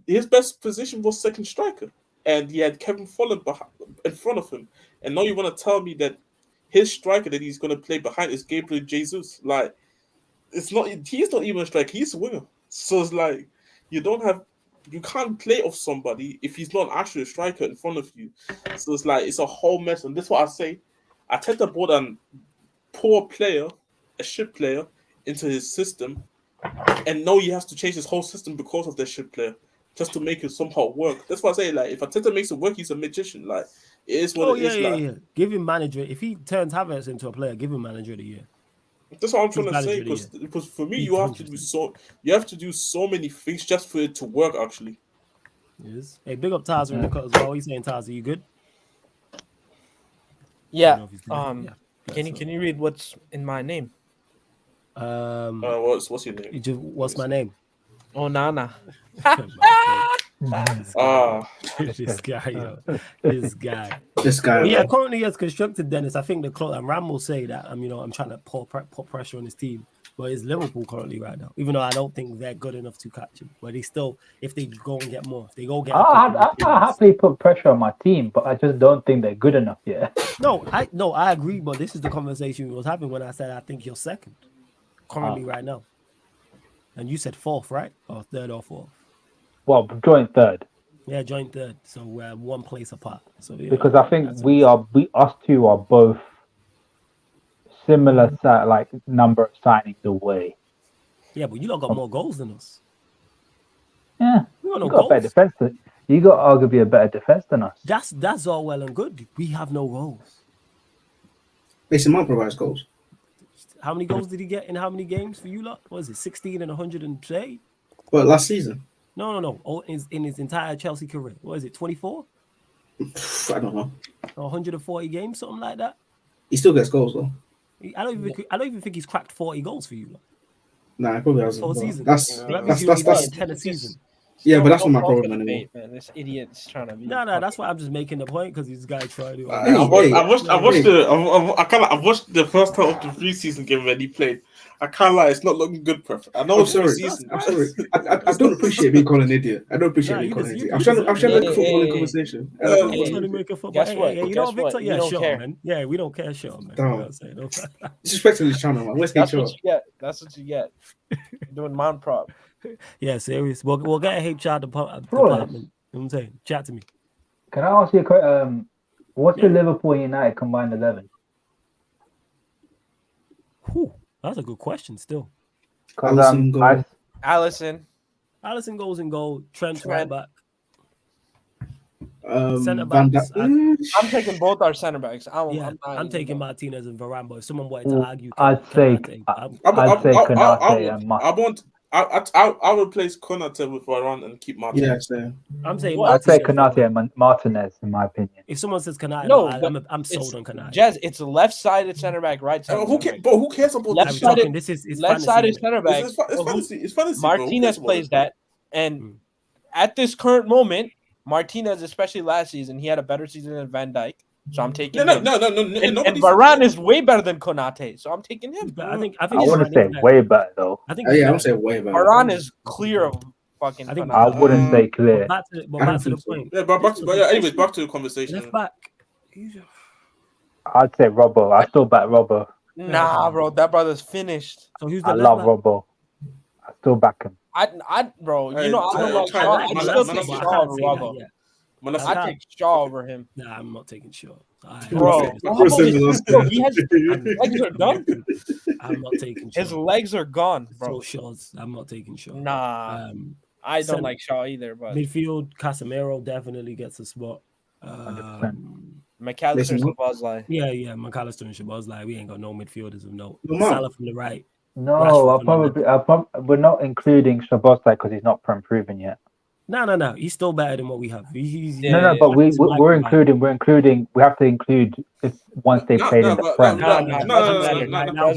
Speaker 2: his best position was second striker, and he had Kevin Folland in front of him. And now you want to tell me that his striker that he's going to play behind is Gabriel Jesus? Like it's not. He's not even a striker. He's a winger. So it's like you can't play off somebody if he's not actually a striker in front of you. So it's like it's a whole mess, and that's what I say. Arteta brought a poor player, a shit player, into his system, and now he has to change his whole system because of that shit player, just to make it somehow work. That's why I say, like, if Arteta makes it work, he's a magician. Like, it is what it is.
Speaker 1: Yeah. Give him manager. If he turns Havertz into a player, give him manager of the year.
Speaker 2: That's what I'm trying to say. Because for me, you have to do so many things just for it to work. Actually,
Speaker 1: yes. Hey, big up Taza in the cut as well. What are you saying, Taza? You good?
Speaker 6: Yeah. Can you read what's in my name?
Speaker 2: What's your name?
Speaker 1: What's my name?
Speaker 6: Onana.
Speaker 1: This guy. Yeah, currently as constructed, Dennis. I think the club and Ram will say that. I'm trying to put pressure on his team, but it's Liverpool currently right now. Even though I don't think they're good enough to catch him, but they still, if they go and get more, if they go get.
Speaker 5: I happily put pressure on my team, but I just don't think they're good enough yet.
Speaker 1: No, I agree, but this is the conversation we was having when I said I think you're second currently right now. And you said fourth, right? Or third or fourth?
Speaker 5: Well, joint third.
Speaker 1: Yeah, joint third. So we're 1 place apart. So yeah,
Speaker 5: Because I think
Speaker 1: that's
Speaker 5: us two are both similar like number of signings away.
Speaker 1: Yeah, but you lot got more goals than us.
Speaker 5: Yeah,
Speaker 1: We got
Speaker 5: you
Speaker 1: no
Speaker 5: got a better
Speaker 1: goals.
Speaker 5: defense. You got arguably a better defense than us.
Speaker 1: That's all well and good. We have no goals.
Speaker 3: Mason Mount provides goals.
Speaker 1: How many goals did he get in how many games for you lot? What is it, 16 and 100 and say?
Speaker 3: But last season,
Speaker 1: No. Oh, in his entire Chelsea career. What is it, 24?
Speaker 3: I don't know.
Speaker 1: Or 140 games, something like that?
Speaker 3: He still gets goals though.
Speaker 1: I don't even think he's cracked 40 goals for you lot.
Speaker 3: Nah, he probably hasn't.
Speaker 1: Full
Speaker 3: but
Speaker 1: season.
Speaker 3: That's
Speaker 1: That
Speaker 3: that's
Speaker 1: means you
Speaker 3: that's,
Speaker 1: only
Speaker 3: that's,
Speaker 1: get 10 a season.
Speaker 3: yeah, but that's
Speaker 6: Don't
Speaker 3: not my
Speaker 6: fall for
Speaker 3: problem
Speaker 6: the
Speaker 3: anymore.
Speaker 6: bait, man. This idiot's trying to be.
Speaker 1: No, that's why I'm just making the point because this guy tried to.
Speaker 3: Hey,
Speaker 2: I watched the first half of the preseason game when he played. I can't lie, it's not looking good. I know
Speaker 3: I'm
Speaker 2: it's
Speaker 3: sorry.
Speaker 2: preseason.
Speaker 3: I'm sorry. I don't appreciate being called an idiot. I don't appreciate
Speaker 1: Nah,
Speaker 3: being
Speaker 1: you
Speaker 3: called an
Speaker 1: just-
Speaker 3: idiot.
Speaker 1: you
Speaker 3: I'm trying
Speaker 1: deserve
Speaker 3: to
Speaker 1: it.
Speaker 3: make a
Speaker 6: Hey,
Speaker 3: footballing
Speaker 6: hey,
Speaker 3: conversation.
Speaker 2: hey,
Speaker 1: I'm
Speaker 2: hey,
Speaker 1: trying to make a football.
Speaker 6: guess
Speaker 1: Hey,
Speaker 6: what?
Speaker 1: you know
Speaker 6: Guess
Speaker 1: Victor?
Speaker 6: what?
Speaker 1: Yeah,
Speaker 6: You don't
Speaker 1: sure,
Speaker 6: care.
Speaker 1: man. Yeah, we don't care, sure, man.
Speaker 3: Damn.
Speaker 1: You know what I'm saying?
Speaker 3: Disrespecting this channel, man. Where's
Speaker 6: That's
Speaker 3: HR?
Speaker 6: what you get. That's what you get. Doing mount prop.
Speaker 1: Yeah, serious. We'll get a HR department. You know what I'm saying? Chat to me.
Speaker 5: Can I ask you a question? What's
Speaker 1: Yeah.
Speaker 5: the Liverpool United combined 11?
Speaker 1: Whew, that's a good question still.
Speaker 5: Because
Speaker 3: Alisson goal.
Speaker 6: Allison.
Speaker 1: Allison goes in goal. Trent's right
Speaker 6: Trent.
Speaker 1: back.
Speaker 3: Van
Speaker 1: Centre-backs,
Speaker 3: Dijk.
Speaker 6: I'm taking both our center backs.
Speaker 1: I'm taking Martinez and Varane. But if someone wanted to
Speaker 5: Ooh,
Speaker 1: argue,
Speaker 5: I'd say
Speaker 1: Konate,
Speaker 5: Konate and Martinez.
Speaker 2: I'll replace Konate with Varane and keep Martin.
Speaker 3: Yeah, so
Speaker 1: I'm saying
Speaker 6: Well,
Speaker 5: I'd say
Speaker 1: Martinez.
Speaker 5: Konate and Martinez, in my opinion.
Speaker 1: If someone says Konate,
Speaker 6: No,
Speaker 1: I'm sold on Konate.
Speaker 6: Jazz, it's a left-sided center back, right-sided.
Speaker 2: Who cares about
Speaker 6: Left
Speaker 1: I'm
Speaker 2: this?
Speaker 6: side-
Speaker 1: talking. This is
Speaker 6: Left-sided
Speaker 1: fantasy.
Speaker 6: center back.
Speaker 2: It's fantasy. It's fantasy. bro. Who
Speaker 6: Martinez
Speaker 2: cares about
Speaker 6: plays
Speaker 2: it?
Speaker 6: that, and at this current moment, Martinez, especially last season, he had a better season than Van Dijk, so I'm taking
Speaker 2: No.
Speaker 6: him. And
Speaker 2: Nobody's-
Speaker 6: Varane is way better than Konate, so I'm taking him.
Speaker 1: I think
Speaker 5: I wouldn't
Speaker 1: Varane
Speaker 5: say
Speaker 1: is better.
Speaker 5: way better, though.
Speaker 1: I think
Speaker 3: yeah,
Speaker 1: he's
Speaker 3: I would
Speaker 1: better.
Speaker 3: say way better.
Speaker 6: Varane is clear of fucking
Speaker 1: I think-
Speaker 6: Konate.
Speaker 5: I wouldn't say clear.
Speaker 1: Back to
Speaker 3: I don't
Speaker 1: the
Speaker 3: think so.
Speaker 1: point.
Speaker 2: Yeah, but anyways, back to the conversation.
Speaker 1: Left back.
Speaker 5: I'd say Robbo. I still back Robbo.
Speaker 6: Nah, bro, that brother's finished.
Speaker 1: So who's the
Speaker 5: I
Speaker 1: left
Speaker 5: love
Speaker 1: back?
Speaker 5: Robbo. I still back him.
Speaker 6: Bro,
Speaker 2: Hey,
Speaker 6: you know, I don't like
Speaker 2: try-
Speaker 6: Shaw.
Speaker 2: man,
Speaker 6: I
Speaker 2: man,
Speaker 6: still
Speaker 2: man,
Speaker 6: take
Speaker 2: man,
Speaker 1: I
Speaker 6: Shaw
Speaker 1: can't
Speaker 6: over
Speaker 1: say that
Speaker 6: Robbo.
Speaker 1: yet.
Speaker 2: Man, that's-
Speaker 6: I take Shaw over him.
Speaker 1: Nah, I'm not taking Shaw.
Speaker 6: Bro, bro, he has legs are done.
Speaker 1: I'm not taking Shaw.
Speaker 6: His legs are gone,
Speaker 1: So
Speaker 6: bro.
Speaker 1: Shaw's. I'm not taking Shaw.
Speaker 6: Nah, I don't
Speaker 1: center-
Speaker 6: like Shaw either, but
Speaker 1: Midfield, Casemiro definitely gets a spot.
Speaker 5: 100%.
Speaker 6: McAllister
Speaker 3: Listen,
Speaker 6: and Szoboszlai.
Speaker 1: Yeah, McAllister and Szoboszlai. We ain't got no midfielders of note.
Speaker 3: No, man.
Speaker 1: Salah from the right.
Speaker 5: No,
Speaker 1: Rashford
Speaker 5: we're not including Szoboszlai because he's not proven yet.
Speaker 1: No. He's still better than what we have. He's
Speaker 6: Yeah,
Speaker 5: But
Speaker 1: he's my
Speaker 5: we're
Speaker 1: provider.
Speaker 5: including. We have to include if once they played in the Prem.
Speaker 6: No.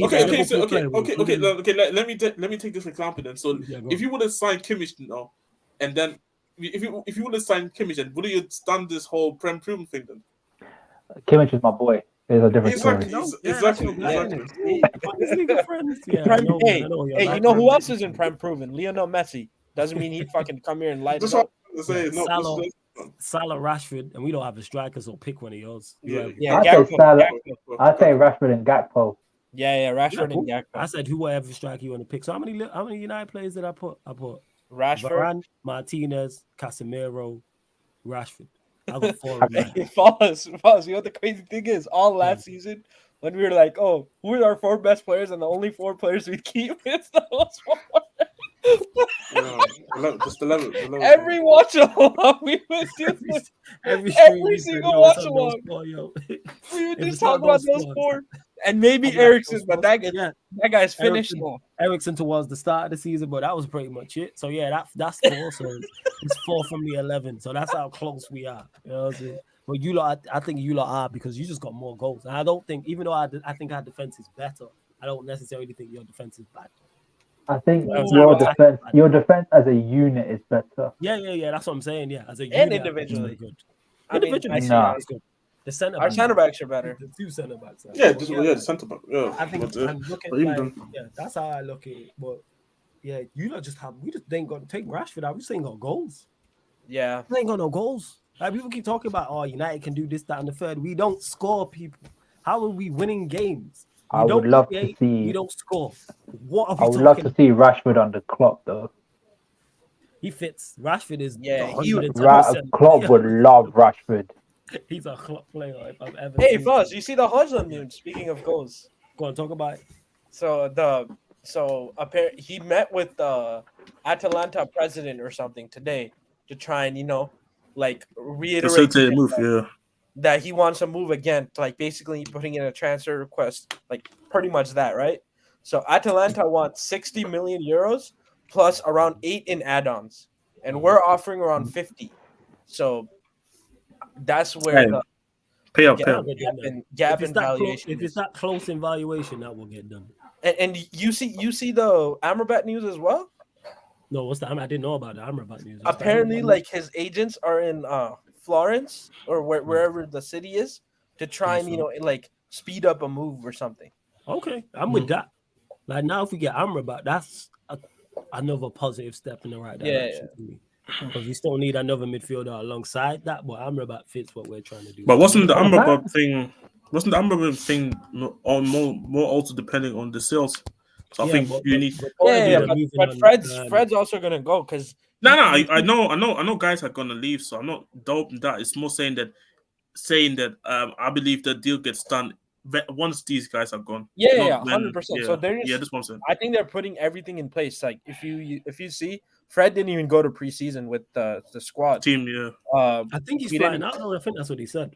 Speaker 2: Okay. Let me take this example then. So
Speaker 1: Yeah, go
Speaker 2: if you would have signed Kimmich now, and then if you would have signed Kimmich, then would you have done this whole Prem proven thing then?
Speaker 5: Kimmich is my boy. It's a different
Speaker 2: Exactly.
Speaker 5: story.
Speaker 2: Exactly.
Speaker 1: Bundesliga friends. Yeah,
Speaker 6: Prem,
Speaker 1: I know,
Speaker 6: hey,
Speaker 1: I know,
Speaker 6: you know who else is in Prem proven? Lionel Messi. Doesn't mean he'd fucking come here and light it
Speaker 2: That's
Speaker 6: up.
Speaker 2: what I'm saying. No,
Speaker 1: Salah,
Speaker 2: this is-
Speaker 1: Salah, Rashford, and we don't have a striker, so pick one of yours.
Speaker 2: Yeah.
Speaker 6: Yeah,
Speaker 5: I'd say
Speaker 6: Gakpo.
Speaker 5: Salah.
Speaker 6: Gakpo.
Speaker 5: I'd say Rashford and Gakpo.
Speaker 6: Yeah, Rashford and
Speaker 1: I
Speaker 6: Gakpo.
Speaker 1: said whoever striker you want to pick. So how many United players did I put? I put
Speaker 6: Rashford.
Speaker 1: Varane, Martinez, Casemiro, Rashford. I got 4 of mine.
Speaker 6: Hey, Foz. You know what the crazy thing is? All last season, when we were like, oh, who are our 4 best players? And the only 4 players we keep, it's those 4.
Speaker 2: Just 11.
Speaker 6: Every watch along, we would do this. Every single watch along. We would just talk about those 4. And maybe Ericsson, but that guy's finished now.
Speaker 1: Ericsson towards the start of the season, but that was pretty much it. So yeah, that's 4. So it's 4 from the 11. So that's how close we are. You know what I'm saying? But you lot, I think you lot are because you just got more goals. And I don't think, even though I think our defense is better, I don't necessarily think your defense is bad.
Speaker 5: I think
Speaker 1: Yeah.
Speaker 5: your defense as a unit is better.
Speaker 1: Yeah. That's what I'm saying. Yeah, as a unit,
Speaker 6: And
Speaker 1: I think it's
Speaker 6: individually.
Speaker 1: really good.
Speaker 6: I mean,
Speaker 1: Individually,
Speaker 5: Nah.
Speaker 1: it's good. The center
Speaker 6: Our center backs are better.
Speaker 1: The 2 center backs.
Speaker 2: The centre back. Yeah.
Speaker 1: I think
Speaker 2: But,
Speaker 1: I'm looking
Speaker 2: but even
Speaker 1: like,
Speaker 2: then-
Speaker 1: yeah, that's how I look at it. But yeah, we just ain't got to take Rashford out. We just ain't got goals.
Speaker 6: Yeah.
Speaker 1: We ain't got no goals. Like people keep talking about, oh, United can do this, that, and the third. We don't score people. How are we winning games? We
Speaker 5: I would
Speaker 1: don't
Speaker 5: love
Speaker 1: create,
Speaker 5: to see.
Speaker 1: We don't score. What are
Speaker 5: I
Speaker 1: we
Speaker 5: would love
Speaker 1: talking
Speaker 5: to see Rashford under Klopp though.
Speaker 1: He fits. Rashford is
Speaker 6: he would.
Speaker 1: 110%.
Speaker 5: Klopp would love Rashford.
Speaker 1: He's a Klopp player if I've ever
Speaker 6: Hey,
Speaker 1: seen.
Speaker 6: Fuzz, you see the Hojlund news? Speaking of goals,
Speaker 1: Go on, talk about it.
Speaker 6: He met with the Atalanta president or something today to try and reiterate
Speaker 2: Facilitate move,
Speaker 6: that he wants to move again, like basically putting in a transfer request, like pretty much that, right? So Atalanta wants 60 million euros plus around 8 in add-ons, and we're offering around 50. So that's where the
Speaker 2: pay up.
Speaker 6: gap in valuation.
Speaker 1: If it's that close in valuation, that will get done.
Speaker 6: And you see the Amrabat news as well.
Speaker 1: No, what's that? I didn't know about the Amrabat news.
Speaker 6: Apparently, like his agents are in Florence or wherever the city is to try and speed up a move or something.
Speaker 1: Okay, I'm with that. Like now, if we get Amrabat, that's another positive step in the right direction for me. Because we still need another midfielder alongside that, but Amrabat fits what we're trying to do.
Speaker 2: But wasn't the Amrabat thing more also depending on the sales? So I think you need.
Speaker 6: But Fred's also gonna go because
Speaker 2: I know guys are gonna leave, so I'm not dope that. It's more saying that I believe the deal gets done once these guys are gone.
Speaker 6: 100%. So
Speaker 2: this one.
Speaker 6: I think they're putting everything in place. Like if you see, Fred didn't even go to preseason with the squad
Speaker 2: team.
Speaker 1: I think he's flying out. I think that's what he said.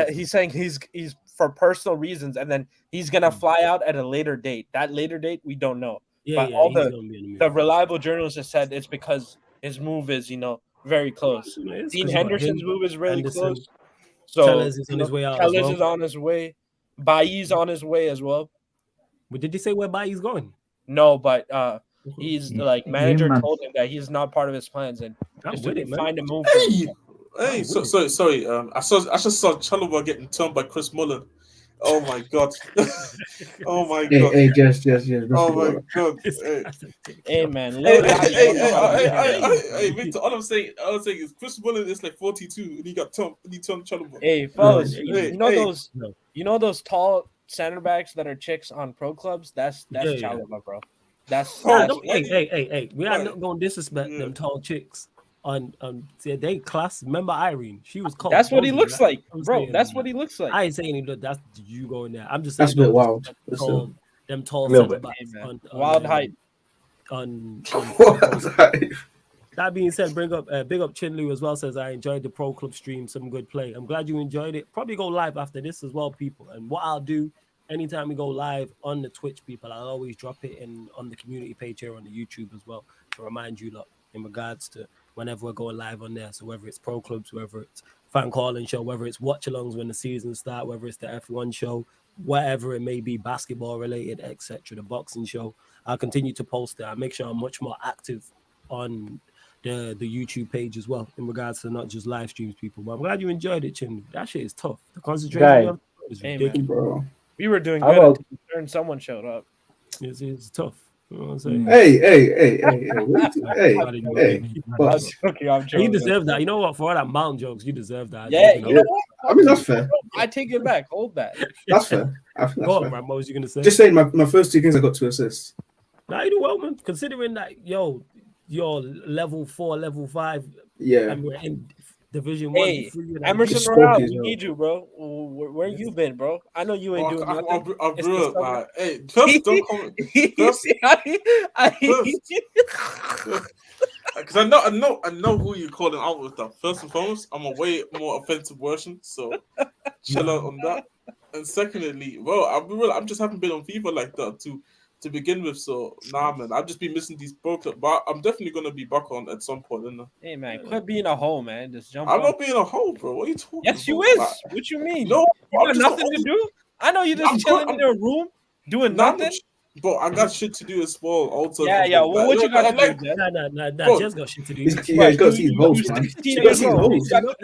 Speaker 6: He's saying he's for personal reasons, and then he's gonna fly out at a later date. That later date we don't know. The reliable journalists have said it's because his move is very close. Dean Henderson's move is really close. So
Speaker 1: Tellez is on his way out.
Speaker 6: Tellez is on his way. Bailly's on his way as well.
Speaker 1: But did you say where Bailly's going?
Speaker 6: No, but he's manager told him that he's not part of his plans and just to find a move.
Speaker 2: Hey, sorry. I just saw Chalobah getting turned by Chris Mullen. Oh my god! Oh my god!
Speaker 3: Hey, yes.
Speaker 2: Oh my god!
Speaker 6: Hey man!
Speaker 2: Hey, Victor. All I'm saying is Chris Mullen is like 42, and he turned Chalobah.
Speaker 6: Hey, fellas, you know those tall center backs that are chicks on pro clubs? That's Chalobah, bro.
Speaker 1: We are not going to disrespect them tall chicks. They class. Remember Irene? She was cold.
Speaker 6: That's what he looks like, bro. That's what he looks like.
Speaker 1: I ain't saying that's you going there. I'm just saying
Speaker 3: that's a bit wild.
Speaker 1: Them tall center backs
Speaker 6: wild hype.
Speaker 1: That being said, big up Chinlu as well. Says I enjoyed the pro club stream. Some good play. I'm glad you enjoyed it. Probably go live after this as well, people. And what I'll do anytime we go live on the Twitch, people, I'll always drop it on the community page here on the YouTube as well to remind you lot in regards to whenever we're going live on there. So whether it's pro clubs, whether it's fan calling show, whether it's watch-alongs when the season starts, whether it's the F1 show, whatever it may be, basketball related, etc., the boxing show, I'll continue to post it. I'll make sure I'm much more active on the YouTube page as well in regards to not just live streams, people. But I'm glad you enjoyed it, Chin. That shit is tough. The concentration is ridiculous,
Speaker 6: bro. We were doing good until someone showed up.
Speaker 1: It's tough. You know what I'm saying?
Speaker 3: Hey.
Speaker 1: You deserve that. You know what? For all that mountain jokes, you deserve that.
Speaker 6: Yeah, you know what?
Speaker 3: I mean, that's fair.
Speaker 6: I take it back. Hold that.
Speaker 3: That's fair.
Speaker 1: Go on, Rambo. What was you gonna say?
Speaker 3: Just saying, my first 2 games I got 2 assists.
Speaker 1: Nah, you do well, man. Considering that, you're level 4, level 5.
Speaker 3: Yeah.
Speaker 1: And we're in Division 1.
Speaker 6: Hey, Emerson Royale, we need you, bro. Where you been, bro? I know you ain't doing nothing.
Speaker 2: I grew up. Hey, first, don't comment. Because I know who you're calling out with that. First and foremost, I'm a way more offensive version, so chill out on that. And secondly, I'm just haven't been on FIFA like that to begin with, so nah, man. I've just been missing these pro clubs, but I'm definitely gonna be back on at some point.
Speaker 6: Hey, man, quit being a hoe, man. Just jump.
Speaker 2: I'm not being a hoe, bro. What are you talking?
Speaker 6: Yes, you is. What you mean?
Speaker 2: No,
Speaker 6: you got nothing to do. I know you just chilling in your room doing nothing.
Speaker 2: But I got shit to do as well. Also,
Speaker 6: yeah. Well, what you got to do?
Speaker 1: Nah. Just got shit to do.
Speaker 3: He's got to see his hoes, man.
Speaker 1: He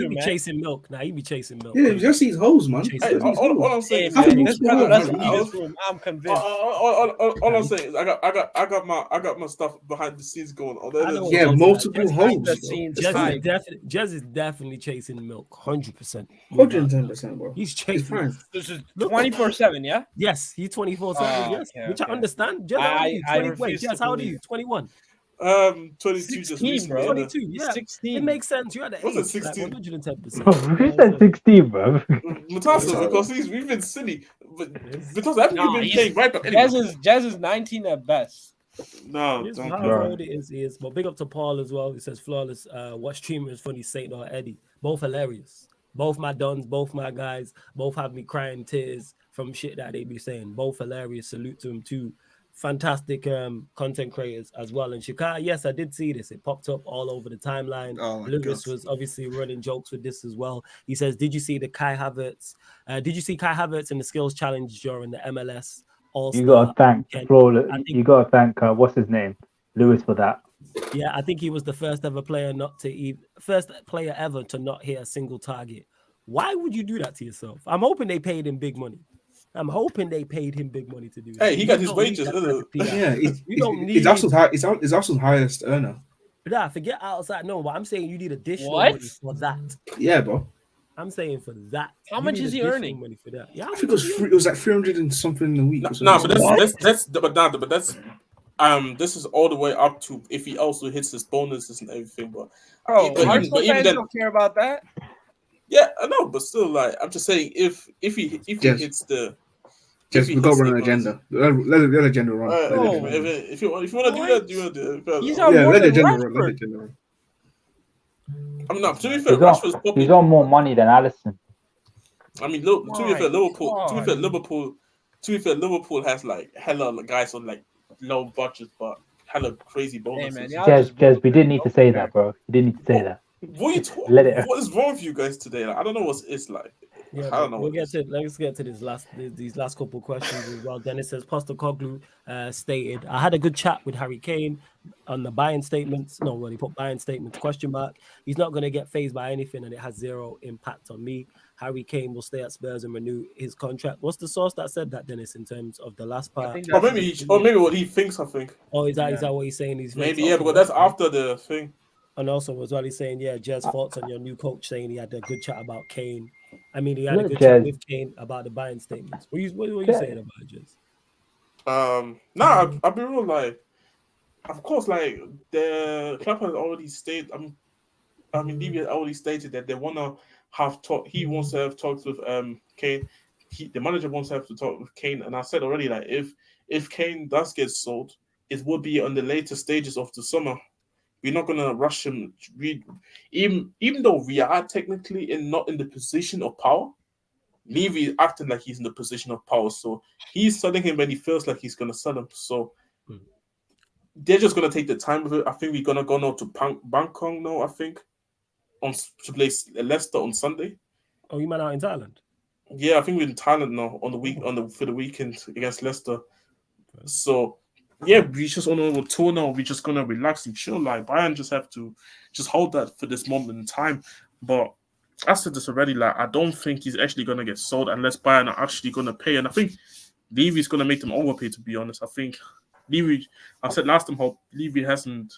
Speaker 1: be chasing milk. Nah, he be chasing milk.
Speaker 3: Yeah, just see his hoes, man.
Speaker 2: All I'm saying,
Speaker 6: I'm convinced.
Speaker 2: All I'm saying is, I got my stuff behind the scenes going on.
Speaker 3: Yeah, multiple hoes.
Speaker 1: Jez is definitely chasing milk, 100%.
Speaker 3: 110%, bro.
Speaker 1: He's chasing.
Speaker 6: This is 24/7, yeah.
Speaker 1: Yes, he's 24/7. Yes, which I understand. Jez, how old are you? 21.
Speaker 2: 22 just
Speaker 6: 16,
Speaker 2: recently.
Speaker 6: bro.
Speaker 1: 22, yeah.
Speaker 6: 16.
Speaker 1: It makes sense. You're at the
Speaker 2: What's it,
Speaker 1: age, like
Speaker 2: 16?
Speaker 1: 110%.
Speaker 5: Who said 16, bro?
Speaker 2: Matassa, because we've been silly. But because I think you've been playing right back anyway.
Speaker 6: Jazz is 19 at best.
Speaker 2: No,
Speaker 1: It's
Speaker 2: don't
Speaker 1: however
Speaker 5: Bro.
Speaker 1: old it is, he is. But big up to Paul as well. He says flawless. What streamer is funny, Saint or Eddie? Both hilarious. Both my dons, both my guys, both have me crying tears from shit that they be saying. Both hilarious. Salute to them too. Fantastic content creators as well. And Shikar, yes, I did see this. It popped up all over the timeline.
Speaker 3: Oh my
Speaker 1: Lewis
Speaker 3: God.
Speaker 1: was obviously running jokes with this as well. He says, "Did you see the Kai Havertz? Did you see Kai Havertz in the skills challenge during the MLS All-Star?"
Speaker 5: You gotta thank
Speaker 1: Ken?
Speaker 5: Flawless.
Speaker 1: I think-
Speaker 5: You gotta thank what's his name, Lewis, for that.
Speaker 1: Yeah, I think he was the first ever player ever to not hit a single target. Why would you do that to yourself? I'm hoping they paid him big money. I'm hoping they paid him big money to do that.
Speaker 2: Hey, he
Speaker 1: You
Speaker 2: got his
Speaker 1: don't need
Speaker 2: wages.
Speaker 1: that type of PR.
Speaker 3: Yeah,
Speaker 1: You don't
Speaker 3: it's
Speaker 1: need-
Speaker 3: Arsenal's highest earner.
Speaker 1: Nah, forget outside. No, but I'm saying you need additional
Speaker 6: What?
Speaker 1: money for that.
Speaker 3: Yeah, bro.
Speaker 1: I'm saying for that.
Speaker 6: How
Speaker 1: You
Speaker 6: much
Speaker 1: need
Speaker 6: is he
Speaker 1: additional
Speaker 6: earning?
Speaker 1: Money for that. Yeah,
Speaker 3: I think it was like 300 and something in a week.
Speaker 2: No, but this is all the way up to if he also hits his bonuses and everything. But
Speaker 6: Bro,
Speaker 2: but
Speaker 6: Arsenal
Speaker 2: even
Speaker 6: fans
Speaker 2: then,
Speaker 6: don't care about that.
Speaker 2: yeah, I know, but still, like I'm just saying, if he
Speaker 3: Yes.
Speaker 2: hits the,
Speaker 3: Just we got to run an agenda. Let the agenda run.
Speaker 2: if you want to do that, you want to do it.
Speaker 6: He's on
Speaker 3: Yeah,
Speaker 6: more
Speaker 3: let the
Speaker 6: than
Speaker 3: agenda run. Let the
Speaker 6: Rashford.
Speaker 3: agenda run.
Speaker 2: I mean, no, to be fair,
Speaker 5: He's
Speaker 2: Rashford's probably.
Speaker 5: he's on more money than Allison.
Speaker 2: I mean, look, to be fair,
Speaker 6: My
Speaker 2: Liverpool has like hella guys on like low budget, but hella crazy bonuses.
Speaker 6: man, y'all
Speaker 5: Jez, we didn't need to say that, bro. You didn't need to say that.
Speaker 2: What are you talking?
Speaker 5: Let it-
Speaker 2: What is wrong with you guys today? Like, I don't know what it's like.
Speaker 1: Yeah,
Speaker 2: I don't know.
Speaker 1: let's get to these last couple of questions as well. Dennis says Postecoglou stated, "I had a good chat with Harry Kane on the buying statements." No, well, he put buying statements question mark. He's not going to get phased by anything, and it has zero impact on me. Harry Kane will stay at Spurs and renew his contract. What's the source that said that, Dennis? In terms of the last part,
Speaker 2: Or maybe what he thinks. I think.
Speaker 1: Oh, is that what he's saying? He's
Speaker 2: Maybe because that's after the thing.
Speaker 1: And also as well, he's saying, yeah, Jez, thoughts on your new coach, saying he had a good chat about Kane. I mean, he had a good chat with Kane about the buying statements. What were you saying about it, Jez?
Speaker 2: I'll be real. Like, of course, like the club has already stated. I mean, Levy has already stated that they want to have talk. He wants to have talks with Kane. The manager wants to have to talk with Kane. And I said already, like, if Kane does get sold, it would be on the later stages of the summer. We're not gonna rush him. Even though we are technically not in the position of power, Levy is acting like he's in the position of power. So he's selling him when he feels like he's gonna sell him. So they're just gonna take the time with it. I think we're gonna go now to Bangkok now. I think to play Leicester on Sunday.
Speaker 1: Oh, you meant out in Thailand?
Speaker 2: Yeah, I think we're in Thailand now for the weekend against Leicester. So. Yeah, we just on a tour now. We're just gonna relax and chill. Like Bayern just have to just hold that for this moment in time. But I said this already. Like I don't think he's actually gonna get sold unless Bayern are actually gonna pay. And I think Levy's gonna make them overpay. To be honest, I think Levy. I said last time how Levy hasn't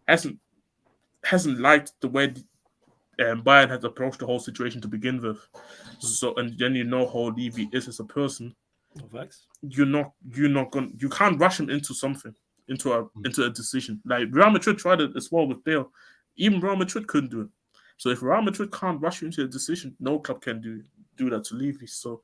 Speaker 2: liked the way Bayern has approached the whole situation to begin with. So and then you know how Levy is as a person. You can't rush him into something, into a decision. Like Real Madrid tried it as well with Bale. Even Real Madrid couldn't do it. So if Real Madrid can't rush you into a decision, no club can do that to Levy. So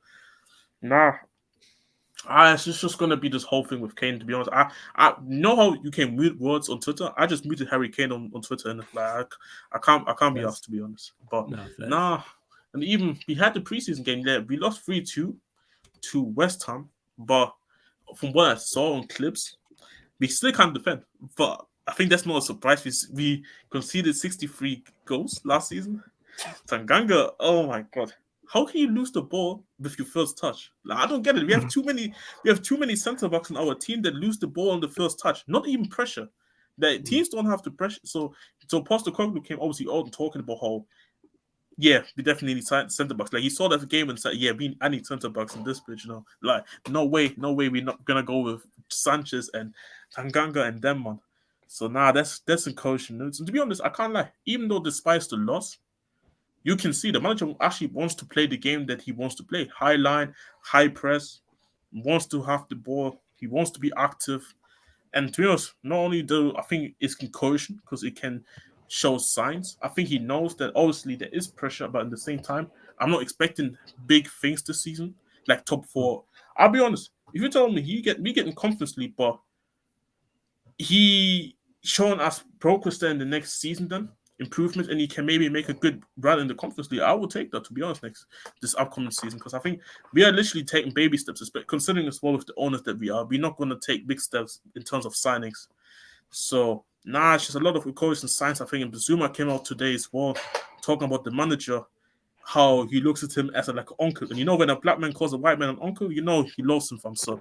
Speaker 2: it's just gonna be this whole thing with Kane. To be honest, I know how you can mute words on Twitter. I just muted Harry Kane on Twitter, and like I can't be asked, to be honest. But and even we had the preseason game there. We lost 3-2 to West Ham. But from what I saw on clips, we still can't defend. But I think that's not a surprise. We conceded 63 goals last season. Tanganga, oh my god. How can you lose the ball with your first touch? Like, I don't get it. We have too many centre backs in our team that lose the ball on the first touch. Not even pressure. The teams don't have to pressure. So Postecoglou came obviously out and talking about how we definitely need centre backs. Like he saw that game and said, I need centre backs in this pitch, Like, no way, we're not gonna go with Sanchez and Tanganga and them, man. So that's encouraging. So to be honest, I can't lie. Even though despite the loss, you can see the manager actually wants to play the game that he wants to play. High line, high press, wants to have the ball, he wants to be active. And to be honest, not only do I think it's concussion because it can show signs. I think he knows that obviously there is pressure, but at the same time, I'm not expecting big things this season, like top 4. I'll be honest. If you tell me we getting Conference League, but he showing us progress there in the next season, then improvement, and he can maybe make a good run in the Conference League, I will take that, to be honest, this upcoming season, because I think we are literally taking baby steps, considering as well with the owners that we are. We're not going to take big steps in terms of signings. So it's just a lot of encouraging signs. I think and Zuma came out today as well, talking about the manager, how he looks at him as like an uncle. And you know, when a black man calls a white man an uncle, you know he loves him from. So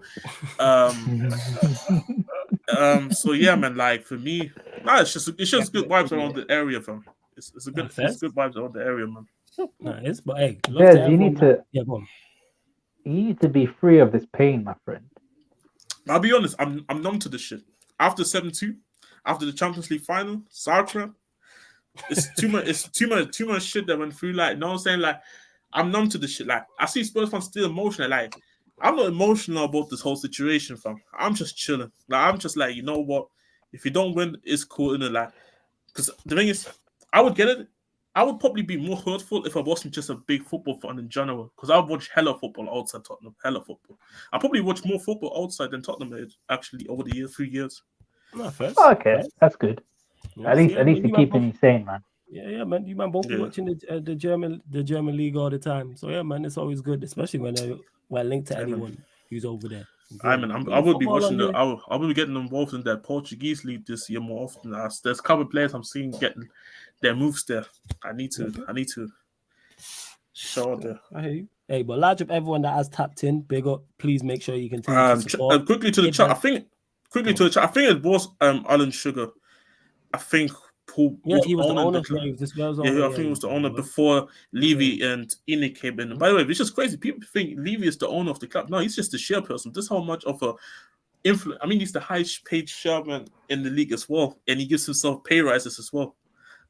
Speaker 2: so yeah, man, like for me, it's just good vibes around the area, fam. It's good vibes around the area, man.
Speaker 1: Nice, but hey,
Speaker 5: you need to go on. You need to be free of this pain, my friend.
Speaker 2: I'll be honest, I'm numb to this shit. After 7-2, after the Champions League final, Sarcasm, it's too much shit that went through. Like, you know what I'm saying? Like, I'm numb to this shit. Like, I see Spurs fans still emotional. Like, I'm not emotional about this whole situation, fam. I'm just chilling. Like, I'm just like, you know what? If you don't win, it's cool, innit? Like, because the thing is, I would get it. I would probably be more hurtful if I wasn't just a big football fan in general. Because I watch hella football outside Tottenham. Hella football. I probably watch more football outside than Tottenham actually over the few years.
Speaker 5: Okay, that's good. Yeah, at least you're keeping it sane, man.
Speaker 1: Yeah, man. You man both watching the German league all the time. So yeah, man, it's always good, especially when we're linked to anyone who's over there.
Speaker 2: I would be watching I will be getting involved in that Portuguese league this year more often. There's a couple of players I'm seeing getting their moves there. I need to show there.
Speaker 1: I hear you. Hey, but large up everyone that has tapped in, big up. Please make sure you continue to support.
Speaker 2: Quickly to the chat. I think it was Alan Sugar. I think who
Speaker 1: he was the owner.
Speaker 2: I think he was the owner before Levy and Ine came in. By the way, which is crazy. People think Levy is the owner of the club. No, he's just the chairperson. This is how much of a influence. I mean, he's the highest paid chairman in the league as well, and he gives himself pay rises as well.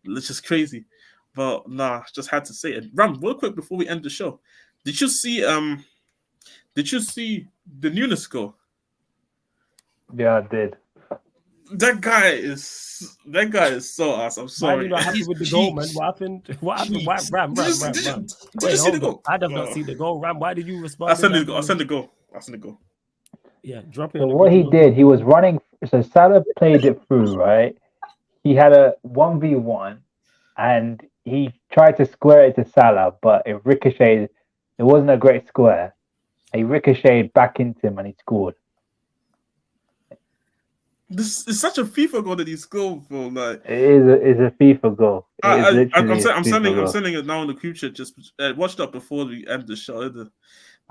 Speaker 2: It's just crazy. But just had to say it. Ram, real quick before we end the show, did you see the Nunes goal?
Speaker 5: Yeah, I did.
Speaker 2: That guy is so awesome. I'm sorry.
Speaker 1: Why are you not happy with the goal, man? What happened? Why, Ram?
Speaker 2: Did you see the goal?
Speaker 1: I have not seen the goal. Ram, why did you respond?
Speaker 2: I sent the goal.
Speaker 1: Yeah, drop it.
Speaker 5: So what he did, he was running. So Salah played it through, right? He had a 1v1, and he tried to square it to Salah, but it ricocheted. It wasn't a great square. He ricocheted back into him, and he scored.
Speaker 2: This is such a FIFA goal that he scored, bro. Like
Speaker 5: it is a FIFA goal.
Speaker 2: I'm sending it now in the group chat. Just watch that before we end the show.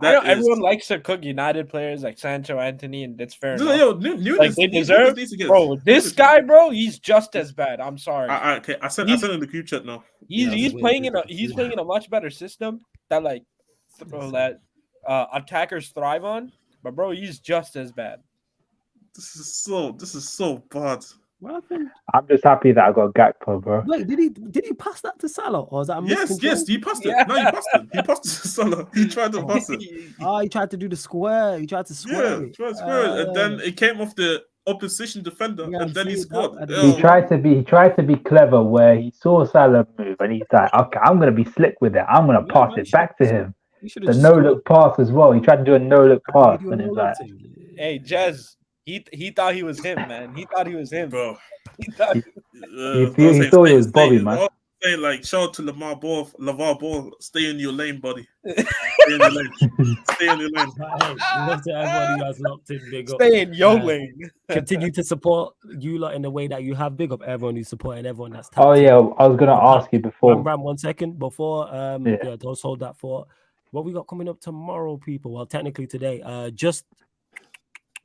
Speaker 6: Everyone likes to cook United players like Sancho, Anthony, and that's fair enough.
Speaker 2: Nunes,
Speaker 6: they deserve. Bro, this guy, bro, he's just as bad. I'm sorry.
Speaker 2: Okay, I sent it in the group chat now.
Speaker 6: He's playing in a much better system that attackers thrive on. But bro, he's just as bad.
Speaker 2: This is so bad.
Speaker 1: What happened?
Speaker 5: I'm just happy that I got Gakpo, bro.
Speaker 1: Wait, did he pass that to Salah, or is that
Speaker 2: yes, he passed it. No, he passed it. He passed it to Salah. He tried to pass it.
Speaker 1: He tried to do the square. He tried to square it.
Speaker 2: And then it came off the opposition defender, and then he scored.
Speaker 5: He tried to be clever, where he saw Salah move, and he's like, "Okay, I'm gonna be slick with it. I'm gonna pass it back to him." The no-look pass as well. He tried to do a no-look pass, and it's like,
Speaker 6: "Hey, Jez." He thought he was him, man. He thought he was him,
Speaker 2: bro.
Speaker 5: He thought he was Bobby, man.
Speaker 2: Saying like, shout out to LeVar Ball, stay in your lane, buddy. Stay in your lane. Stay in your lane.
Speaker 1: Love to everybody who has locked in. Big up.
Speaker 6: Stay in your lane.
Speaker 1: Continue to support you lot in the way that you have. Big up everyone who's supporting everyone that's.
Speaker 5: Oh yeah, I was gonna ask you before.
Speaker 1: Ram, 1 second before. Don't hold that thought. What we got coming up tomorrow, people? Well, technically today. Just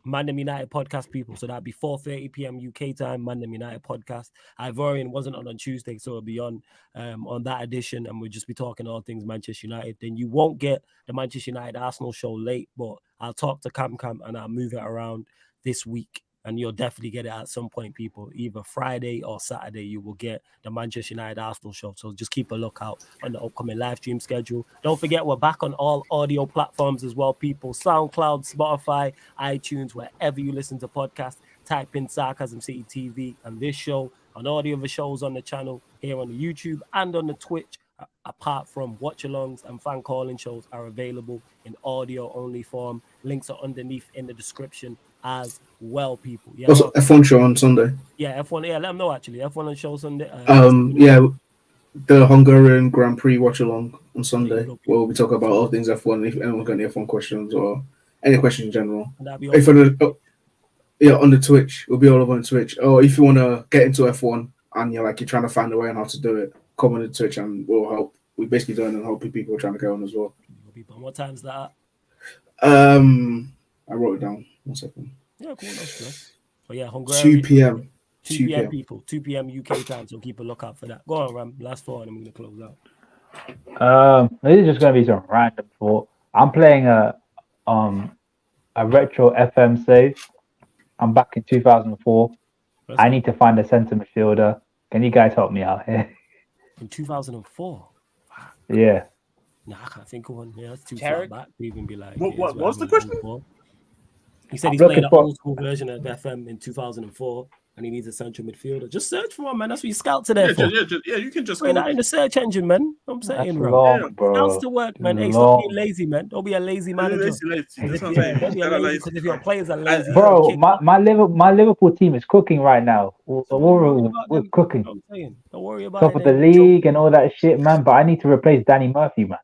Speaker 1: Mandem United podcast, people. So that'd be 4:30 p.m. UK time. Mandem United podcast. Ivorian wasn't on Tuesday, so it'll be on that edition, and we'll just be talking all things Manchester United. Then you won't get the Manchester United Arsenal show late, but I'll talk to Cam and I'll move it around this week, and you'll definitely get it at some point, people. Either Friday or Saturday, you will get the Manchester United Arsenal show. So just keep a lookout on the upcoming live stream schedule. Don't forget, we're back on all audio platforms as well, people. SoundCloud, Spotify, iTunes, wherever you listen to podcasts. type in Sarcasm City TV and this show and all the other shows on the channel here on the YouTube and on the Twitch, apart from watch-alongs and fan calling shows, are available in audio-only form. Links are underneath in the description as well, people. Yeah,
Speaker 3: also, F1 show on Sunday.
Speaker 1: Yeah, F1. Yeah, let them know actually. F1 on show Sunday.
Speaker 3: Yeah, the Hungarian Grand Prix watch-along on Sunday. Where we talk about all things F1. If anyone's got any F1 questions or any questions in general, if on the Twitch, we'll be all over on Twitch. Or if you want to get into F1 and you're trying to find a way on how to do it, come on the Twitch and we'll help. We basically do it and help people trying to go on as well.
Speaker 1: What time's that?
Speaker 3: I wrote it down. 1 second.
Speaker 1: Yeah, cool. That's but yeah, Hungarian,
Speaker 3: 2 p.m.
Speaker 1: 2 p.m. people, 2 p.m. UK time. So keep a lookout for that. Go on, Ram. Last four, and I'm gonna close out.
Speaker 5: This is just gonna be some random thought. I'm playing a retro FM save. I'm back in 2004. I need to find a centre midfielder. Can you guys help me out here?
Speaker 1: In 2004.
Speaker 5: Yeah.
Speaker 1: Nah, I can't think of one. Yeah, that's too far back to even be like.
Speaker 2: What's the question?
Speaker 1: He said he's playing an old school version of FM in 2004, and he needs a central midfielder. Just search for one, man. That's what you scouts are there for.
Speaker 2: Yeah, you can just
Speaker 1: put that in the search engine, man. I'm saying,
Speaker 5: bro.
Speaker 1: Scouts to work, man. Hey, stop being lazy, man. Don't be a lazy manager. Because if your players are lazy,
Speaker 5: bro. My Liverpool team is cooking right now. We're cooking.
Speaker 1: Don't worry about
Speaker 5: top of the league and all that shit, man. But I need to replace Danny Murphy, man.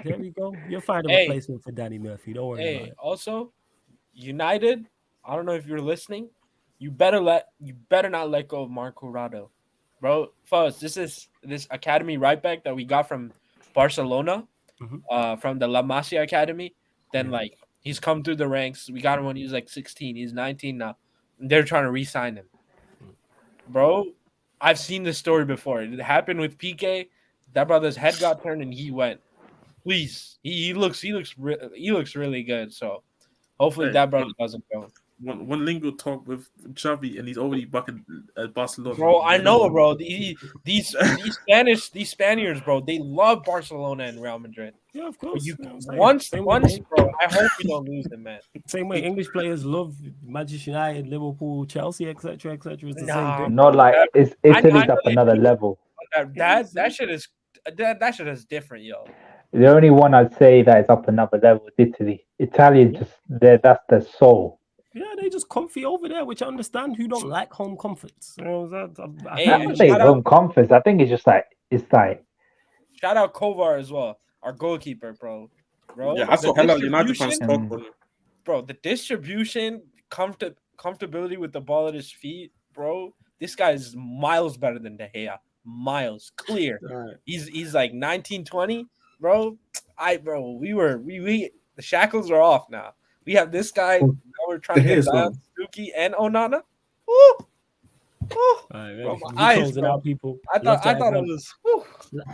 Speaker 1: There we go. You'll find a replacement for Danny Murphy. Don't worry about it.
Speaker 6: Also, United, I don't know if you're listening. You better not let go of Marco Rado, bro. First, this academy right back that we got from Barcelona, from the La Masia Academy. Then he's come through the ranks. We got him when he was 16. He's 19 now. And they're trying to re-sign him, bro. I've seen this story before. It happened with PK. That brother's head got turned and he went. Please, he looks really good. So. Hopefully that brother doesn't go.
Speaker 2: One lingo talk with Xavi and he's already back at Barcelona.
Speaker 6: Bro, I know, bro. These Spaniards, bro, they love Barcelona and Real Madrid.
Speaker 1: Yeah, of course.
Speaker 6: Once, bro. I hope we don't lose them, man.
Speaker 1: Same way English players love Manchester United, Liverpool, Chelsea, etc. It's the same thing.
Speaker 5: Not like Italy's up another level.
Speaker 6: That shit is different, yo.
Speaker 5: The only one I'd say that is up another level is Italy. Italians that's their soul.
Speaker 1: Yeah, they just comfy over there, which I understand who don't like home comforts.
Speaker 5: I don't say home comforts. I think it's just it's like.
Speaker 6: Shout out Kovar as well, our goalkeeper, bro.
Speaker 2: Yeah, I saw hella United fans talk about it.
Speaker 6: Bro, the distribution, comfortability with the ball at his feet, bro. This guy is miles better than De Gea. Miles clear. Right. He's like 19, 20. Bro, the shackles are off now. We have this guy. Now we're trying to get Suzuki and Onana.
Speaker 1: Bro, my eyes, bro. People.
Speaker 6: I thought it was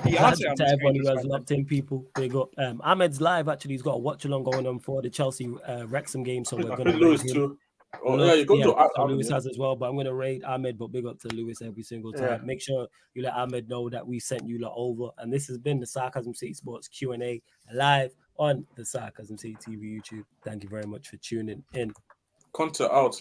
Speaker 1: Beyonce to everyone who has locked in, people. They got Ahmed's live. Actually, he's got a watch along going on for the Chelsea Wrexham game, so we're gonna
Speaker 2: Lewis too.
Speaker 1: Lewis has as well, but I'm gonna raid Ahmed, but big up to Lewis every single time. Yeah. Make sure you let Ahmed know that we sent you lot over, and this has been the Sarcasm City Sports Q&A live on the Sarcasm City TV YouTube. Thank you very much for tuning in.
Speaker 2: Conte out.